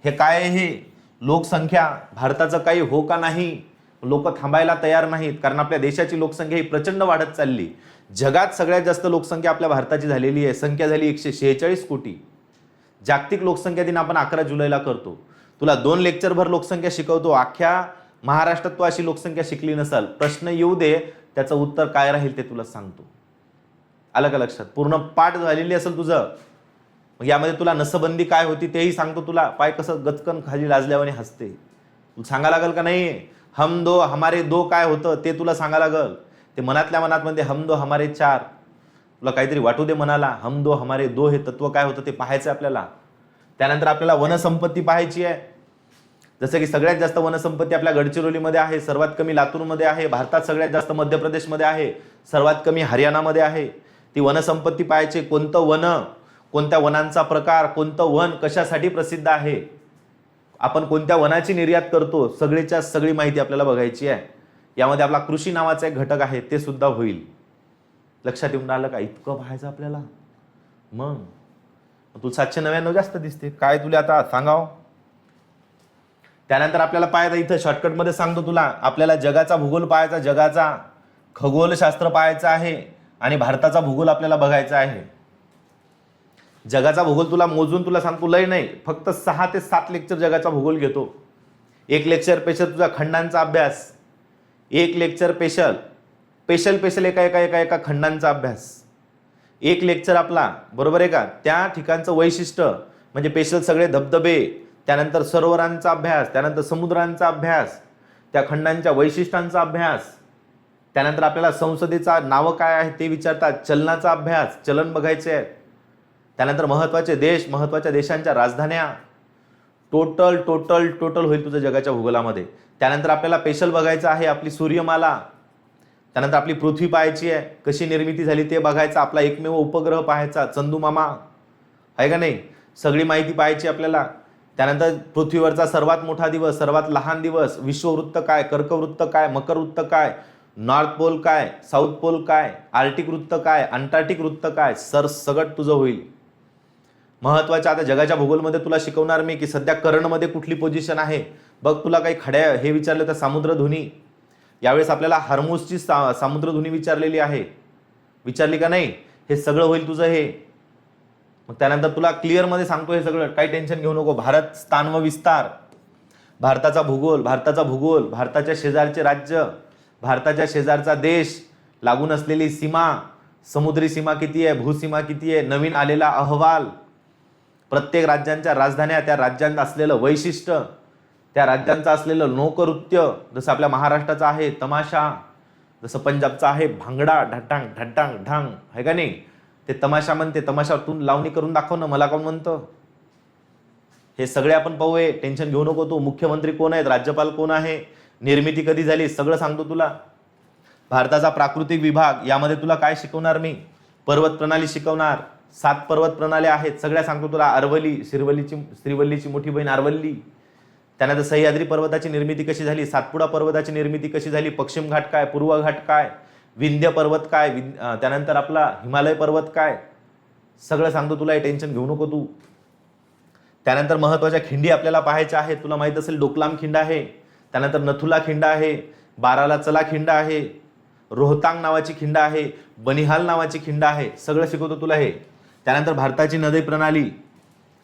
Speaker 1: हे काय आहे, हे लोकसंख्या, भारताचं काही हो का नाही, लोक थांबायला तयार नाहीत, कारण आपल्या देशाची लोकसंख्या ही प्रचंड वाढत चालली. जगात सगळ्यात जास्त लोकसंख्या आपल्या भारताची झालेली आहे, संख्या झाली 146 कोटी. जागतिक लोकसंख्या दिन आपण 11 जुलैला करतो. तुला 2 लेक्चरभर लोकसंख्या शिकवतो, अख्ख्या महाराष्ट्रात तू अशी लोकसंख्या शिकली नसाल, प्रश्न येऊ दे, त्याचं उत्तर काय राहील ते तुला सांगतो. आलं का लक्षात, पूर्ण पाठ झालेली असेल तुझं. मग यामध्ये तुला नसबंदी काय होती तेही सांगतो तुला. पाय कसं गचकन खाली लाजल्यावाने हसते, तुला सांगा लागल का नाही. हम दो हमारे दो काय होतं ते तुला सांगा लागल. ते मनातल्या मनात म्हणते हम दो हमारे चार, तुला काहीतरी वाटू दे मनाला. हम दो हमारे दो हे तत्व काय होतं ते पाहायचं आपल्याला. त्यानंतर आपल्याला वनसंपत्ती पाहायची आहे. जसं की सगळ्यात जास्त वनसंपत्ती आपल्या गडचिरोलीमध्ये आहे, सर्वात कमी लातूरमध्ये आहे, भारतात सगळ्यात जास्त मध्य प्रदेशमध्ये आहे, सर्वात कमी हरियाणामध्ये आहे. ती वनसंपत्ती पाहायची, कोणतं वन, कोणत्या वनांचा प्रकार, कोणतं वन कशासाठी प्रसिद्ध आहे, आपण कोणत्या वनाची निर्यात करतो, सगळीच्या सगळी माहिती आपल्याला बघायची आहे. यामध्ये आपला कृषी नावाचा एक घटक आहे ते सुद्धा होईल. लक्षात येऊन आलं का, इतकं पाहायचं आपल्याला. मग तू 799 जास्त दिसते काय तुला आता सांगाव. त्यानंतर आपल्याला पाहायचं, इथं शॉर्टकटमध्ये सांगतो तुला, आपल्याला जगाचा भूगोल पाहायचा, जगाचा खगोलशास्त्र पाहायचं आहे आणि भारताचा भूगोल आपल्याला बघायचा आहे. जगाचा भूगोल तुला मोजून तुला सांगतो, लय नाही, फक्त 6 ते 7 लेक्चर जगाचा भूगोल घेतो. एक लेक्चर स्पेशल तुझा खंडांचा अभ्यास, एक लेक्चर स्पेशल एका खंडांचा अभ्यास, एक लेक्चर आपला, बरोबर आहे का, त्या ठिकाणचं वैशिष्ट्य म्हणजे स्पेशल सगळे धबधबे, त्यानंतर सरोवरांचा अभ्यास, त्यानंतर समुद्रांचा अभ्यास, त्या खंडांच्या वैशिष्ट्यांचा अभ्यास. त्यानंतर आपल्याला संसदेचा नावं काय आहे ते विचारतात, चलनाचा अभ्यास, चलन बघायचे आहे. त्यानंतर महत्त्वाचे देश, महत्त्वाच्या देशांच्या राजधान्या, टोटल होईल तुझं जगाच्या भूगोलामध्ये. त्यानंतर आपल्याला स्पेशल बघायचं आहे आपली सूर्यमाला, त्यानंतर आपली पृथ्वी पाहायची आहे, कशी निर्मिती झाली ते बघायचं, आपला एकमेव उपग्रह पाहायचा चंदूमामा, आहे का नाही, सगळी माहिती पाहायची आपल्याला. त्यानंतर पृथ्वीवरचा सर्वात मोठा दिवस, सर्वात लहान दिवस, विश्ववृत्त काय, कर्कवृत्त काय, मकर वृत्त काय, नॉर्थ पोल काय, साऊथ पोल काय, आर्टिक वृत्त काय, अंटार्क्टिक वृत्त काय, सरसगट तुझं होईल. महत्त्वाच्या आता जगाच्या भूगोलमध्ये तुला शिकवणार मी की सध्या कर्णमध्ये कुठली पोझिशन आहे. बघ तुला काही खड्या हे विचारलं तर सामुद्रधुनी, यावेळेस आपल्याला हार्मोसची सामुद्रधुनी विचारलेली आहे, विचारली का नाही, हे सगळं होईल तुझं हे. मग त्यानंतर तुला क्लिअरमध्ये सांगतो हे सगळं, काही टेन्शन घेऊ नको. भारत स्थान व विस्तार, भारताचा भूगोल, भारताच्या शेजारचे राज्य, भारताच्या शेजारचा देश, लागून असलेली सीमा, समुद्री सीमा किती आहे, भूसीमा किती आहे, नवीन आलेला अहवाल, प्रत्येक राज्यांच्या राजधान्या, त्या राज्यांत असलेलं वैशिष्ट्य, त्या राज्यांचं असलेलं लोकनृत्य, जसं आपल्या महाराष्ट्राचा आहे तमाशा, जसं पंजाबचा आहे भांगडा, ढटांग ढटांग ढांग, आहे का नाही, ते तमाशा म्हणते, तमाशातून लावणी करून दाखव ना, मला कोण म्हणतं. हे सगळे आपण पाहूया, टेन्शन घेऊ नको तू. मुख्यमंत्री कोण आहेत, राज्यपाल कोण आहे, निर्मिती कधी झाली, सगळं सांगतो तुला. भारताचा प्राकृतिक विभाग, यामध्ये तुला काय शिकवणार मी, पर्वत प्रणाली शिकवणार. 7 पर्वत प्रणाल्या आहेत, सगळ्या सांगतो तुला. अरवली, श्रीवल्लीची मोठी बहीण अरवल्ली. त्यानंतर सह्याद्री पर्वताची निर्मिती कशी झाली, सातपुडा पर्वताची निर्मिती कशी झाली, पश्चिम घाट काय, पूर्व घाट काय, विंध्य पर्वत काय, त्यानंतर आपला हिमालय पर्वत काय, सगळं सांगतो तुला. हे टेन्शन घेऊ नको तू. त्यानंतर महत्वाच्या खिंडी आपल्याला पाहायच्या आहेत. तुला माहित असेल डोकलाम खिंड आहे, त्यानंतर नथुला खिंड आहे, बाराला चला खिंड आहे, रोहतांग नावाची खिंड आहे, बनिहाल नावाची खिंड आहे. सगळं शिकवतो तुला हे. त्यानंतर भारताची नदी प्रणाली,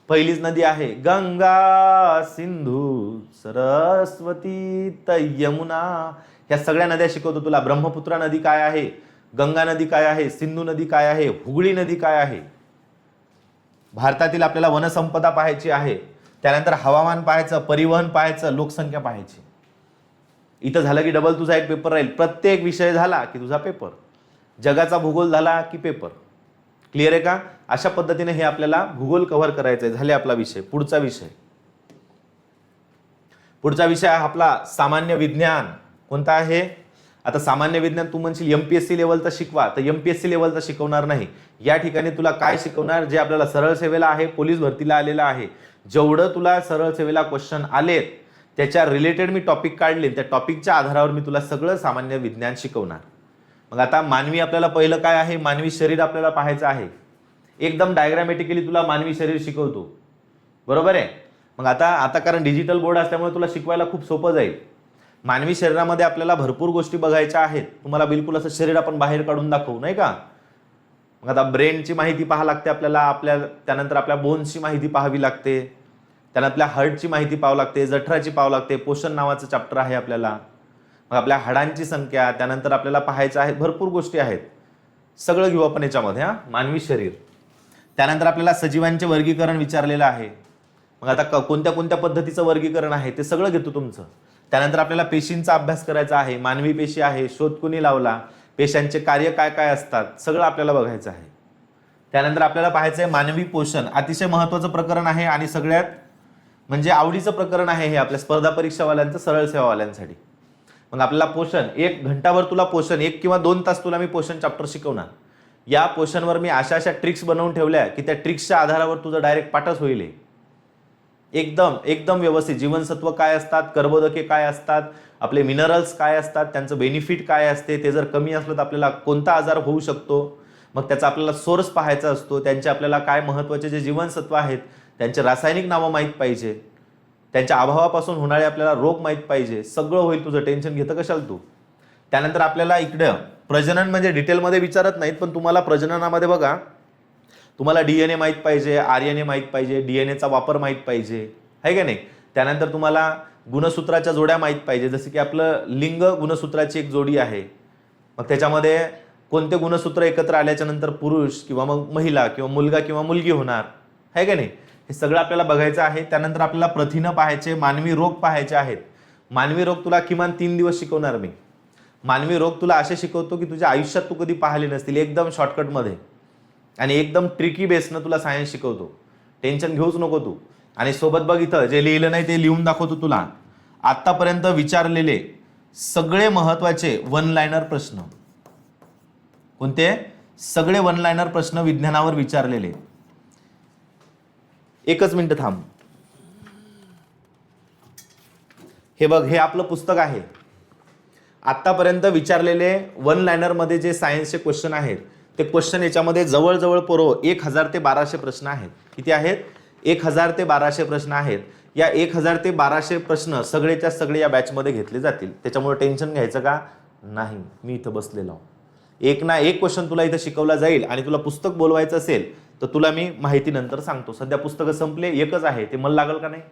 Speaker 1: पहिलीच नदी आहे गंगा, सिंधू, सरस्वती, यमुना. ह्या सगळ्या नद्या शिकवतो तुला. ब्रह्मपुत्रा नदी काय आहे, गंगा नदी काय आहे, सिंधू नदी काय आहे, हुगळी नदी काय आहे. भारतातील आपल्याला वनसंपदा पाहायची आहे. त्यानंतर हवामान पाहायचं, परिवहन पाहायचं, लोकसंख्या पाहायची. इथं झालं की डबल तुझा एक पेपर राहील. प्रत्येक विषय झाला की तुझा पेपर. जगाचा भूगोल झाला की पेपर. क्लिअर आहे का? अशा पद्धतीने हे आपल्याला भूगोल कव्हर करायचं आहे. झाले आपला विषय. पुढचा विषय आहे आपला सामान्य विज्ञान. कोणता आहे? आता सामान्य विज्ञान तू म्हणशील एमपीएससी लेवलचा शिकवा, तर एमपीएससी लेवलचा शिकवणार नाही. या ठिकाणी तुला काय शिकवणार, जे आपल्याला सरळ सेवेला आहे, पोलीस भरतीला आलेला आहे. जेवढं तुला सरळ सेवेला क्वेश्चन आलेत त्याच्या रिलेटेड मी टॉपिक काढले, त्या टॉपिकच्या आधारावर मी तुला सगळं सामान्य विज्ञान शिकवणार. मग आता मानवी आपल्याला पहिलं काय आहे, मानवी शरीर आपल्याला पाहायचं आहे. एकदम डायग्रामॅटिकली तुला मानवी शरीर शिकवतो. बरोबर आहे? मग आता कारण डिजिटल बोर्ड असल्यामुळे तुला शिकवायला खूप सोपं जाईल. मानवी शरीरामध्ये आपल्याला भरपूर गोष्टी बघायच्या आहेत. तुम्हाला बिलकुल असं शरीर आपण बाहेर काढून दाखवू, नाही का? मग आता ब्रेनची माहिती पाहावी लागते आपल्याला, त्यानंतर आपल्या बोन्सची माहिती पाहावी लागते, त्यानंतर आपल्या हार्टची माहिती पाहावी लागते, जठराची पाहावी लागते, पोषण नावाचं चॅप्टर आहे आपल्याला. मग आपल्या हाडांची संख्या, त्यानंतर आपल्याला पाहायचं आहे. भरपूर गोष्टी आहेत. सगळं घेऊ आपण याच्यामध्ये. मानवी शरीर. त्यानंतर आपल्याला सजीवांचे वर्गीकरण विचारलेलं आहे. मग आता कोणत्या कोणत्या पद्धतीचं वर्गीकरण आहे ते सगळं घेतो तुमचं. त्यानंतर आपल्याला पेशींचा अभ्यास करायचा आहे. मानवी पेशी आहे, शोध कोणी लावला, पेशांचे कार्य काय काय असतात, सगळं आपल्याला बघायचं आहे. त्यानंतर आपल्याला पाहायचं आहे मानवी पोषण. अतिशय महत्त्वाचं प्रकरण आहे आणि सगळ्यात म्हणजे आवडीचं प्रकरण आहे हे आपल्या स्पर्धा परीक्षावाल्यांचं, सरळ सेवावाल्यांसाठी. मग आपल्याला पोषण 1 घंटाभर तुला पोषण, 1 किंवा 2 तास तुला मी पोषण चॅप्टर शिकवणार. या पोषणवर मी अशा ट्रिक्स बनवून ठेवल्या की त्या ट्रिक्सच्या आधारावर तुझं डायरेक्ट पाठच होईल. एकदम व्यवस्थित. जीवनसत्व काय असतात, कर्बोदके काय असतात, आपले मिनरल्स काय असतात, त्यांचं बेनिफिट काय असते, ते जर कमी असलं तर आपल्याला कोणता आजार होऊ शकतो, मग त्याचा आपल्याला सोर्स पाहायचा असतो. त्यांचे आपल्याला काय महत्त्वाचे जे जीवनसत्व आहेत त्यांचे रासायनिक नावं माहीत पाहिजे, त्यांच्या अभावापासून होणारे आपल्याला रोग माहीत पाहिजे. सगळं होईल तुझं. टेन्शन घेतं कशाला तू. त्यानंतर आपल्याला इकडं प्रजनन म्हणजे डिटेलमध्ये विचारत नाहीत, पण तुम्हाला प्रजननामध्ये बघा, तुम्हाला डीएनए माहीत पाहिजे, आरएनए माहीत पाहिजे, डीएनएचा वापर माहीत पाहिजे, आहे का नाही. त्यानंतर तुम्हाला गुणसूत्राच्या जोड्या माहीत पाहिजे, जसं की आपलं लिंग गुणसूत्राची एक जोडी आहे. मग त्याच्यामध्ये कोणते गुणसूत्र एकत्र आल्याच्या नंतर पुरुष किंवा मग महिला किंवा मुलगा किंवा मुलगी होणार, आहे का नाही. हे सगळं आपल्याला बघायचं आहे. त्यानंतर आपल्याला प्रथिनं पाहायचे, मानवी रोग पाहायचे आहेत. मानवी रोग तुला किमान 3 दिवस शिकवणार मी. मानवी रोग तुला असे शिकवतो की तुझ्या आयुष्यात तू कधी पाहिले नसतील, एकदम शॉर्टकटमध्ये आणि एकदम ट्रिकी बेसनं तुला सायन्स शिकवतो. टेन्शन घेऊच नको तू. आणि सोबत बघ इथं जे लिहिलं नाही ते लिहून दाखवतो तुला. आतापर्यंत विचारलेले सगळे महत्वाचे 1 लाइनर प्रश्न. कोणते? सगळे 1 लाइनर प्रश्न विज्ञानावर विचारलेले. एकच मिनिट थांब. हे बघ, हे आपलं पुस्तक आहे. आतापर्यंत विचारलेले 1 लाइनर मध्ये जे सायन्सचे क्वेश्चन आहेत ते क्वेश्चन याच्यामध्ये जवळजवळ 1000 ते 1200 प्रश्न आहेत. किती आहेत? 1000 ते 1200 प्रश्न आहेत. या 1000 ते 1200 प्रश्न सगळेच्या सगळे या बॅचमध्ये घेतले जातील. त्याच्यामुळे टेन्शन घ्यायचं का नाही. मी इथं बसलेलो आहे. एक ना एक क्वेश्चन तुला इथं शिकवला जाईल. आणि तुला पुस्तक बोलवायचं असेल तर तुला मी माहिती नंतर सांगतो. सध्या पुस्तकं संपले, एकच आहे ते. मला लागल का नाही?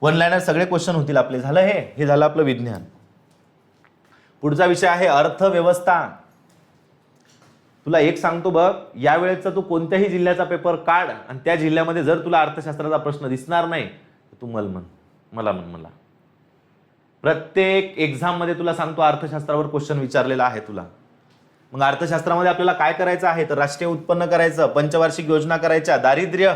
Speaker 1: 1 लाइनर सगळे क्वेश्चन होतील आपले. झालं हे झालं आपलं विज्ञान. पुढचा विषय आहे अर्थव्यवस्था. तुला एक सांगतो बघ, यावेळेचा तू कोणत्याही जिल्ह्याचा पेपर काढ आणि त्या जिल्ह्यामध्ये जर तुला अर्थशास्त्राचा प्रश्न दिसणार नाही तर तू मला प्रत्येक एक्झाम मध्ये तुला सांगतो अर्थशास्त्रावर क्वेश्चन विचारलेला आहे तुला. मग अर्थशास्त्रामध्ये आपल्याला काय करायचं आहे तर राष्ट्रीय उत्पन्न करायचं, पंचवार्षिक योजना करायच्या, दारिद्र्य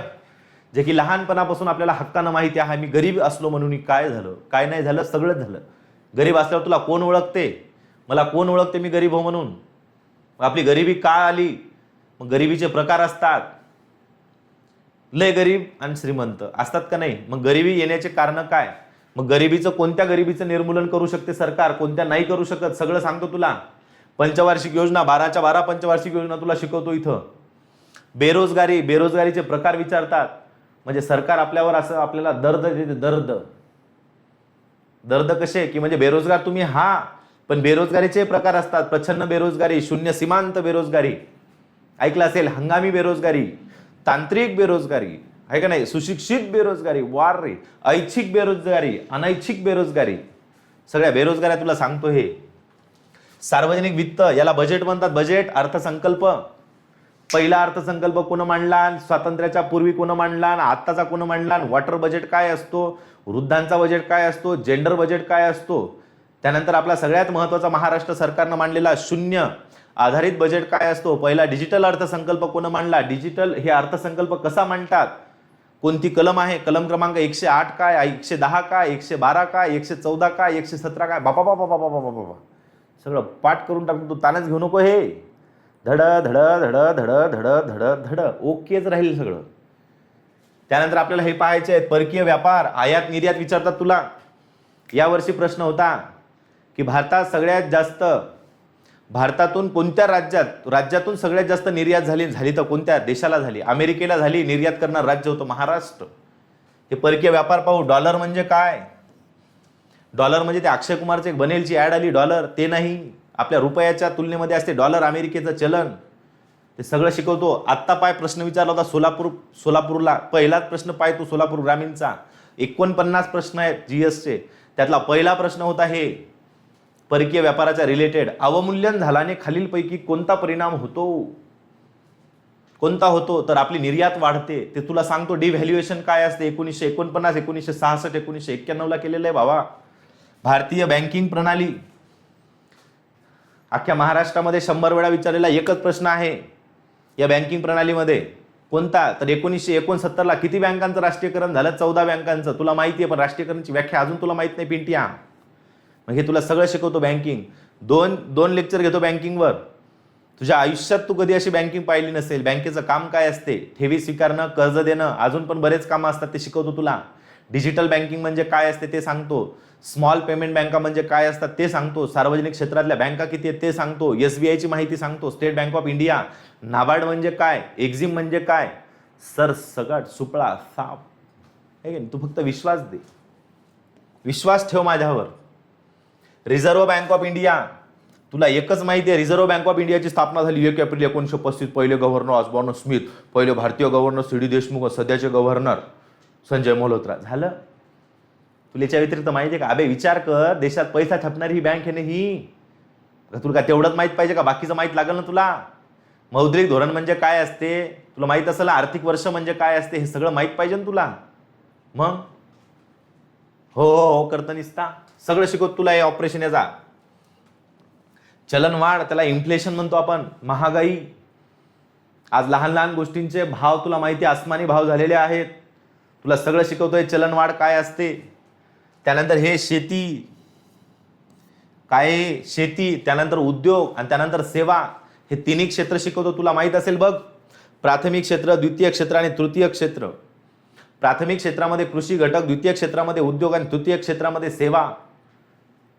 Speaker 1: जे की लहानपणापासून आपल्याला हक्कानं माहिती आहे. मी गरीब असलो म्हणून काय झालं काय नाही झालं सगळंच झालं. गरीब असल्यावर तुला कोण ओळखते? मला कोण ओळखते मी गरीब हो म्हणून? मग आपली गरिबी का आली? मग गरिबीचे प्रकार असतात, लय गरीब आणि श्रीमंत असतात का नाही? मग गरिबी येण्याचे कारण काय? मग कोणत्या गरिबीचं निर्मूलन करू शकते सरकार, कोणत्या नाही करू शकत, सगळं सांगतो तुला. पंचवार्षिक योजना, 12च्या 12 पंचवार्षिक योजना तुला शिकवतो इथं. बेरोजगारीचे प्रकार विचारतात. म्हणजे सरकार आपल्यावर असं आपल्याला दर्द देते, दर्द कसे की म्हणजे बेरोजगार तुम्ही पण बेरोजगारीचे प्रकार असतात. प्रच्छन्न बेरोजगारी, शून्य सीमांत बेरोजगारी ऐकलं असेल, हंगामी बेरोजगारी, तांत्रिक बेरोजगारी आहे का नाही, सुशिक्षित बेरोजगारी, वार रे, ऐच्छिक बेरोजगारी, अनैच्छिक बेरोजगारी, सगळ्या बेरोजगाऱ्या तुला सांगतो. हे सार्वजनिक वित्त, याला बजेट म्हणतात. बजेट अर्थसंकल्प. पहिला अर्थसंकल्प कोण मांडला, स्वातंत्र्याच्या पूर्वी कोण मांडला, आत्ताचा कोण मांडला, वॉटर बजेट काय असतो, वृद्धांचा बजेट काय असतो, जेंडर बजेट काय असतो. त्यानंतर आपला सगळ्यात महत्वाचा महाराष्ट्र सरकारनं मांडलेला शून्य आधारित बजेट काय असतो. पहिला डिजिटल अर्थसंकल्प कोण मांडला. डिजिटल हे अर्थसंकल्प कसा मांडतात, कोणती कलम आहे, कलम क्रमांक 108 काय, 110 काय, 112 काय, 114 काय, 117 काय, बाबा बाबा बाबा बाबा बाबा सगळं पाठ करून टाकतो. तू तानच घेऊ नको. हे धड धड धड धड धड धड धड ओकेच राहील सगळं. त्यानंतर आपल्याला हे पाहायचे आहे, परकीय व्यापार, आयात निर्यात विचारतात तुला. यावर्षी प्रश्न होता की भारतातून कोणत्या राज्यातून सगळ्यात जास्त निर्यात झाली तर कोणत्या देशाला झाली. अमेरिकेला झाली. निर्यात करणार राज्य होतं महाराष्ट्र. हे परकीय व्यापार पाहू. डॉलर म्हणजे काय, डॉलर म्हणजे ते अक्षय कुमारचे एक बनेलची ऍड आली, डॉलर ते नाही, आपल्या रुपयाच्या तुलनेमध्ये असते डॉलर, अमेरिकेचं चलन. ते सगळं शिकवतो. आत्ता पाय प्रश्न विचारला होता सोलापूरला, पहिलाच प्रश्न पाय तू सोलापूर ग्रामीणचा. 49 प्रश्न आहेत जीएसचे, त्यातला पहिला प्रश्न होता हे परकीय व्यापाराच्या रिलेटेड. अवमूल्यन झाल्याने खालीलपैकी कोणता परिणाम होतो, तर आपली निर्यात वाढते. ते तुला सांगतो. डिव्हॅल्युएशन काय असते, 1949, 1966, 1991 केलेलं आहे बाबा. भारतीय बँकिंग प्रणाली अख्ख्या महाराष्ट्रामध्ये 100 वेळा विचारलेला एकच प्रश्न आहे या बँकिंग प्रणालीमध्ये. कोणता, तर 1969ला किती बँकांचं राष्ट्रीयकरण झालं, 14 बँकांचं. तुला माहिती आहे, पण राष्ट्रीयकरणची व्याख्या अजून तुला माहित नाही पिंटिया. मग हे तुला सगळं शिकवतो. बँकिंग दोन लेक्चर घेतो बँकिंगवर. तुझ्या आयुष्यात तू कधी अशी बँकिंग पाहिली नसेल. बँकेचं काम काय असते, ठेवी स्वीकारणं, कर्ज देणं, अजून पण बरेच कामं असतात, ते शिकवतो तुला. डिजिटल बँकिंग म्हणजे काय असते ते सांगतो. स्मॉल पेमेंट बँका म्हणजे काय असतात ते सांगतो. सार्वजनिक क्षेत्रातल्या बँका किती आहेत ते सांगतो. SBIची माहिती सांगतो. State bank of India, NABARD म्हणजे काय, एक्झिम म्हणजे काय, सरसकट सुपळा साप आहे. तू फक्त विश्वास दे, विश्वास ठेव माझ्यावर. रिझर्व्ह बँक ऑफ इंडिया, तुला एकच माहिती आहे, रिझर्व्ह बँक ऑफ इंडियाची स्थापना झाली 1 एप्रिल 1935. पहिले गव्हर्नर ऑस्बॉर्न स्मिथ, पहिले भारतीय गव्हर्नर CD देशमुख, सध्याचे गव्हर्नर संजय मल्होत्रा. झालं. तुला याच्या व्यतिरिक्त माहिती आहे का? अबे विचार कर, देशात पैसा छापणारी ही बँक आहे ना ही. तुला काय तेवढंच माहित पाहिजे का, बाकीचं माहित लागेल ना तुला. मौद्रिक धोरण म्हणजे काय असते तुला माहित असेल. आर्थिक वर्ष म्हणजे काय असते हे सगळं माहित पाहिजे ना तुला. मग हो करता निसता सगळं शिकवत तुला. हे ऑपरेशन याचा चलनवाढ, त्याला इन्फ्लेशन म्हणतो आपण, महागाई. आज लहान लहान गोष्टींचे भाव तुला माहिती आसमानी भाव झालेले आहेत. तुला सगळं शिकवतोय चलनवाढ काय असते. त्यानंतर हे शेती काय, शेती, त्यानंतर उद्योग आणि त्यानंतर सेवा, हे तिन्ही क्षेत्र शिकवतो. तुला माहित असेल बघ, प्राथमिक क्षेत्र, द्वितीय क्षेत्र आणि तृतीय क्षेत्र. प्राथमिक क्षेत्रामध्ये कृषी घटक, द्वितीय क्षेत्रामध्ये उद्योग आणि तृतीय क्षेत्रामध्ये सेवा.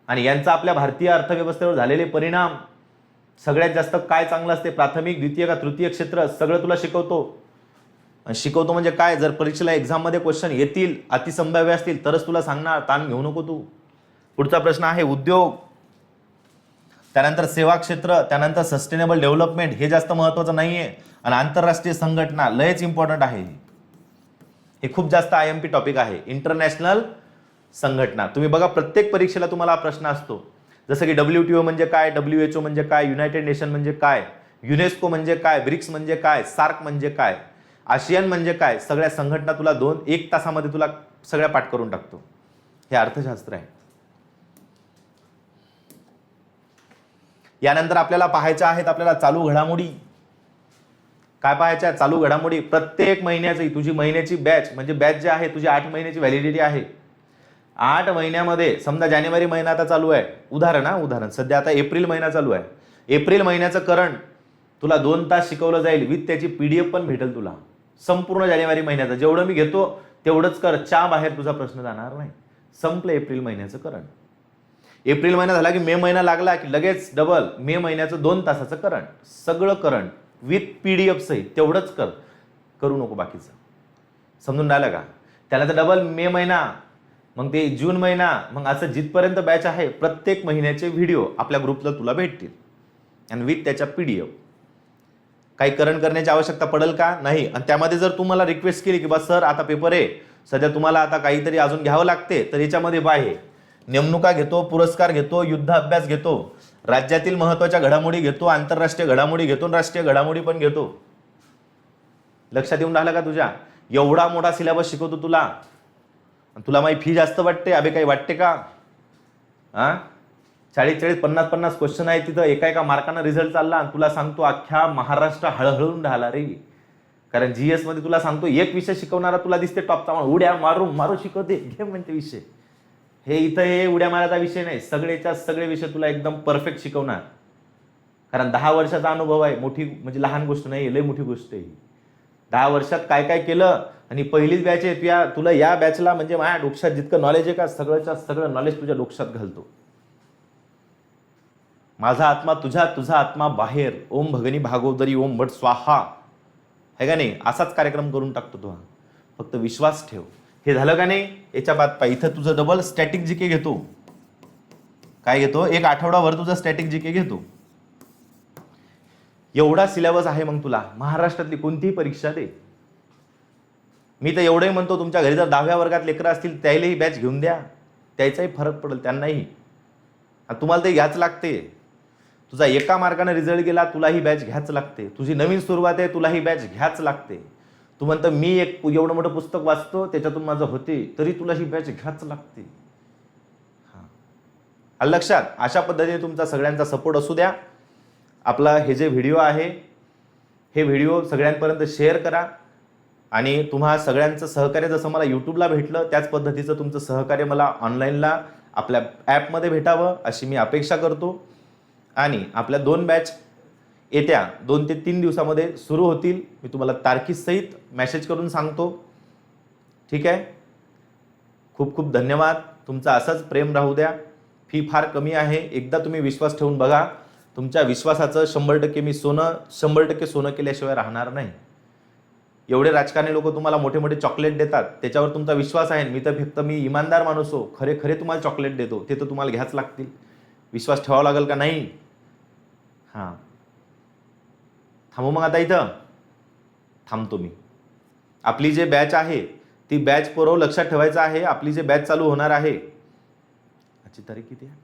Speaker 1: आणि यांचा आपल्या भारतीय अर्थव्यवस्थेवर झालेले परिणाम. सगळ्यात जास्त काय चांगलं असते, प्राथमिक, द्वितीय का तृतीय क्षेत्र, सगळं तुला शिकवतो. शिकवतो म्हणजे काय, जर परीक्षेला एक्झाम मध्ये क्वेश्चन येतील, अतिसंभाव्य असतील तरच तुला सांगणार, ताण घेऊ नको तू. पुढचा प्रश्न आहे उद्योग, त्यानंतर सेवा क्षेत्र, त्यानंतर सस्टेनेबल डेव्हलपमेंट. हे जास्त महत्वाचं नाहीये. आणि आंतरराष्ट्रीय संघटना लयच इम्पॉर्टंट आहे. हे खूप जास्त IMP टॉपिक आहे. इंटरनॅशनल संघटना. तुम्ही बघा प्रत्येक परीक्षेला तुम्हाला हा प्रश्न असतो. जसं की WTO म्हणजे काय, WHO म्हणजे काय, युनायटेड नेशन म्हणजे काय, युनेस्को म्हणजे काय, ब्रिक्स म्हणजे काय, सार्क म्हणजे काय, आशियान म्हणजे काय, सगळ्या संघटना तुला 1 तासामध्ये तुला सगळ्या पाठ करून टाकतो. हे अर्थशास्त्र आहे. यानंतर आपल्याला पाहायच्या आहेत आपल्याला चालू घडामोडी. काय पाहायच्या, चालू घडामोडी. प्रत्येक महिन्याची तुझी महिन्याची बॅच, म्हणजे बॅच जे आहे तुझी 8 महिन्याची व्हॅलिडिटी आहे. 8 महिन्यामध्ये समजा जानेवारी महिना आता चालू आहे, उदाहरण सध्या आता एप्रिल महिना चालू आहे. एप्रिल महिन्याचं करंट तुला 2 तास शिकवलं जाईल, विथ त्याची PDF पण भेटेल तुला. संपूर्ण जानेवारी महिन्याचं जेवढं मी घेतो तेवढंच कर. बाहेर तुझा प्रश्न जाणार नाही. संपलं एप्रिल महिन्याचं करंट. एप्रिल महिना झाला की मे महिना लागला की लगेच डबल मे महिन्याचं 2 तासाचं करंट. सगळं करंट विथ PDF सहित तेवढंच कर, करू नको बाकीचं. समजून राहिलं का? त्याला तर डबल मे महिना, मग ते जून महिना, मग असं जिथपर्यंत बॅच आहे प्रत्येक महिन्याचे व्हिडिओ आपल्या ग्रुपला तुला भेटतील आणि विथ त्याच्या PDF. काही करंट करण्याची आवश्यकता पडेल का? नाही. आणि त्यामध्ये जर तू मला रिक्वेस्ट केली की बस सर आता पेपर आहे, सध्या तुम्हाला आता काहीतरी अजून घ्यावं लागते, तर याच्यामध्ये आहे नेमणुका घेतो, पुरस्कार घेतो, युद्ध अभ्यास घेतो, राज्यातील महत्त्वाच्या घडामोडी घेतो, आंतरराष्ट्रीय घडामोडी घेतो, राष्ट्रीय घडामोडी पण घेतो. लक्षात येऊन राहिलं का तुझ्या? एवढा मोठा सिलेबस शिकवतो तुला. तुला माझी फी जास्त वाटते? अबे काही वाटते का? 40-40, 50-50 क्वेश्चन आहे तिथं, एका मार्कानं रिझल्ट चालला आणि तुला सांगतो अख्ख्या महाराष्ट्र हळहळून राहिला रे. कारण GS मध्ये तुला सांगतो एक विषय शिकवणारा तुला दिसते टॉपचा, उड्या मारू शिकवते, घे म्हणते विषय. हे इथं हे उड्या मारायचा विषय नाही, सगळेच्या सगळे विषय तुला एकदम परफेक्ट शिकवणार. कारण 10 वर्षाचा अनुभव आहे. मोठी म्हणजे लहान गोष्ट नाही, लय मोठी गोष्ट आहे. 10 वर्षात काय काय केलं आणि पहिलीच बॅच आहे तुला या बॅचला म्हणजे माझ्या डोक्यात जितकं नॉलेज आहे का सगळंच्या सगळं नॉलेज तुझ्या डोक्यात घालतो. माझा आत्मा तुझ्या, तुझा आत्मा बाहेर, ओम भगनी भागोदरी ओम भट स्वाहा, है का नाही? असाच कार्यक्रम करून टाकतो तो. फक्त विश्वास ठेव. हे झालं का नाही? याच्या बाद पाय इथं तुझं डबल स्टॅटिक जीके घेतो. काय घेतो? एक आठवडाभर तुझा स्टॅटिक जीके घेतो. एवढा सिलेबस आहे. मग तुला महाराष्ट्रातली कोणतीही परीक्षा दे. मी तर एवढंही म्हणतो तुमच्या घरी जर 10व्या वर्गात लेकरं असतील त्यालाही बॅच घेऊन द्या, त्याचाही फरक पडेल त्यांनाही. तुम्हाला ते घ्याच लागते. तुझा 1 मार्काने रिझल्ट गेला, तुला ही बॅच घ्याच लागते. तुझी नवीन सुरुवात आहे, तुला ही बॅच घ्याच लागते. तू म्हणतो मी एक एवढं मोठं पुस्तक वाचतो त्याच्यातून माझं होते, तरी तुला ही बॅच घ्याच लागते. लक्षात? अशा पद्धतीने तुमचा सगळ्यांचा सपोर्ट असू द्या. आपला हे जे व्हिडिओ आहे हे व्हिडिओ सगळ्यांपर्यंत शेअर करा आणि तुम्हा सगळ्यांचं सहकार्य जसं मला यूट्यूबला भेटलं त्याच पद्धतीचं तुमचं सहकार्य मला ऑनलाईनला आपल्या ॲपमध्ये भेटावं अशी मी अपेक्षा करतो. आणि आपल्या 2 बॅच येत्या 2 ते 3 दिवसामध्ये सुरू होतील. मी तुम्हाला तारखीसहित मेसेज करून सांगतो. ठीक आहे? खूप खूप धन्यवाद. तुमचं असंच प्रेम राहू द्या. फी फार कमी आहे. एकदा तुम्ही विश्वास ठेवून बघा. तुमच्या विश्वासाचं 100% मी 100% सोनं केल्याशिवाय राहणार नाही. एवढे राजकारणी लोक तुम्हाला मोठे मोठे चॉकलेट देतात, त्याच्यावर तुमचा विश्वास आहे. मी इमानदार माणूस हो, खरे खरे तुम्हाला चॉकलेट देतो, ते तर तुम्हाला घ्याच लागतील. विश्वास ठेवावा लागेल का नाही? थांबू मग आता इथं थांबतो मी. आपली जे बॅच आहे ती बॅच पोरं लक्षात ठेवायचं आहे. आपली जे बॅच चालू होणार आहे, आजची तारीख किती आहे?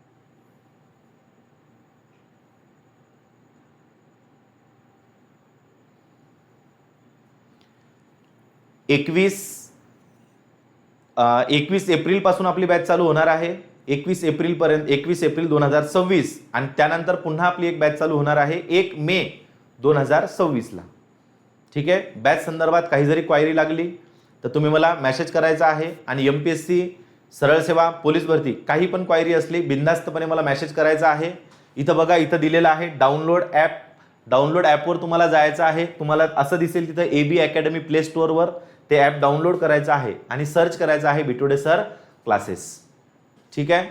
Speaker 1: 21 एप्रिल पासून आपली बॅच चालू होणार आहे. 21 एप्रिल पर्यंत, 21 एप्रिल 2026 आणि त्यानंतर पुन्हा आपली एक बॅच चालू होणार आहे 1 मे 2026 ला. ठीक आहे? बॅच संदर्भात काही जरी क्वायरी लागली तर तुम्ही मला मेसेज करायचा आहे. आणि MPSC, सरळ सेवा, पोलीस भरती काही पण क्वायरी असली बिनधास्तपणे मला मेसेज करायचा आहे. इथं बघा, इथं दिलेलं आहे डाउनलोड ॲप. डाउनलोड ॲपवर तुम्हाला जायचं आहे. तुम्हाला असं दिसेल तिथं AB अकॅडमी प्ले स्टोअरवर ते ॲप डाउनलोड करायचं आहे आणि सर्च करायचं आहे बिटोडे सर क्लासेस. ठीक आहे?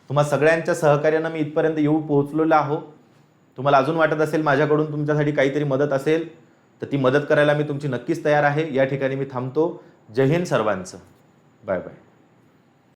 Speaker 1: तुम्हाला सगळ्यांच्या सहकार्यानं मी इथपर्यंत पोहोचलेलो आहो. तुम्हाला अजून वाटत असेल माझ्याकडून तुमच्यासाठी काहीतरी मदत असेल तर ती मदत करायला मी तुमची नक्कीच तयार आहे. या ठिकाणी मी थांबतो. जय हिंद सर्वांचं. Bye bye.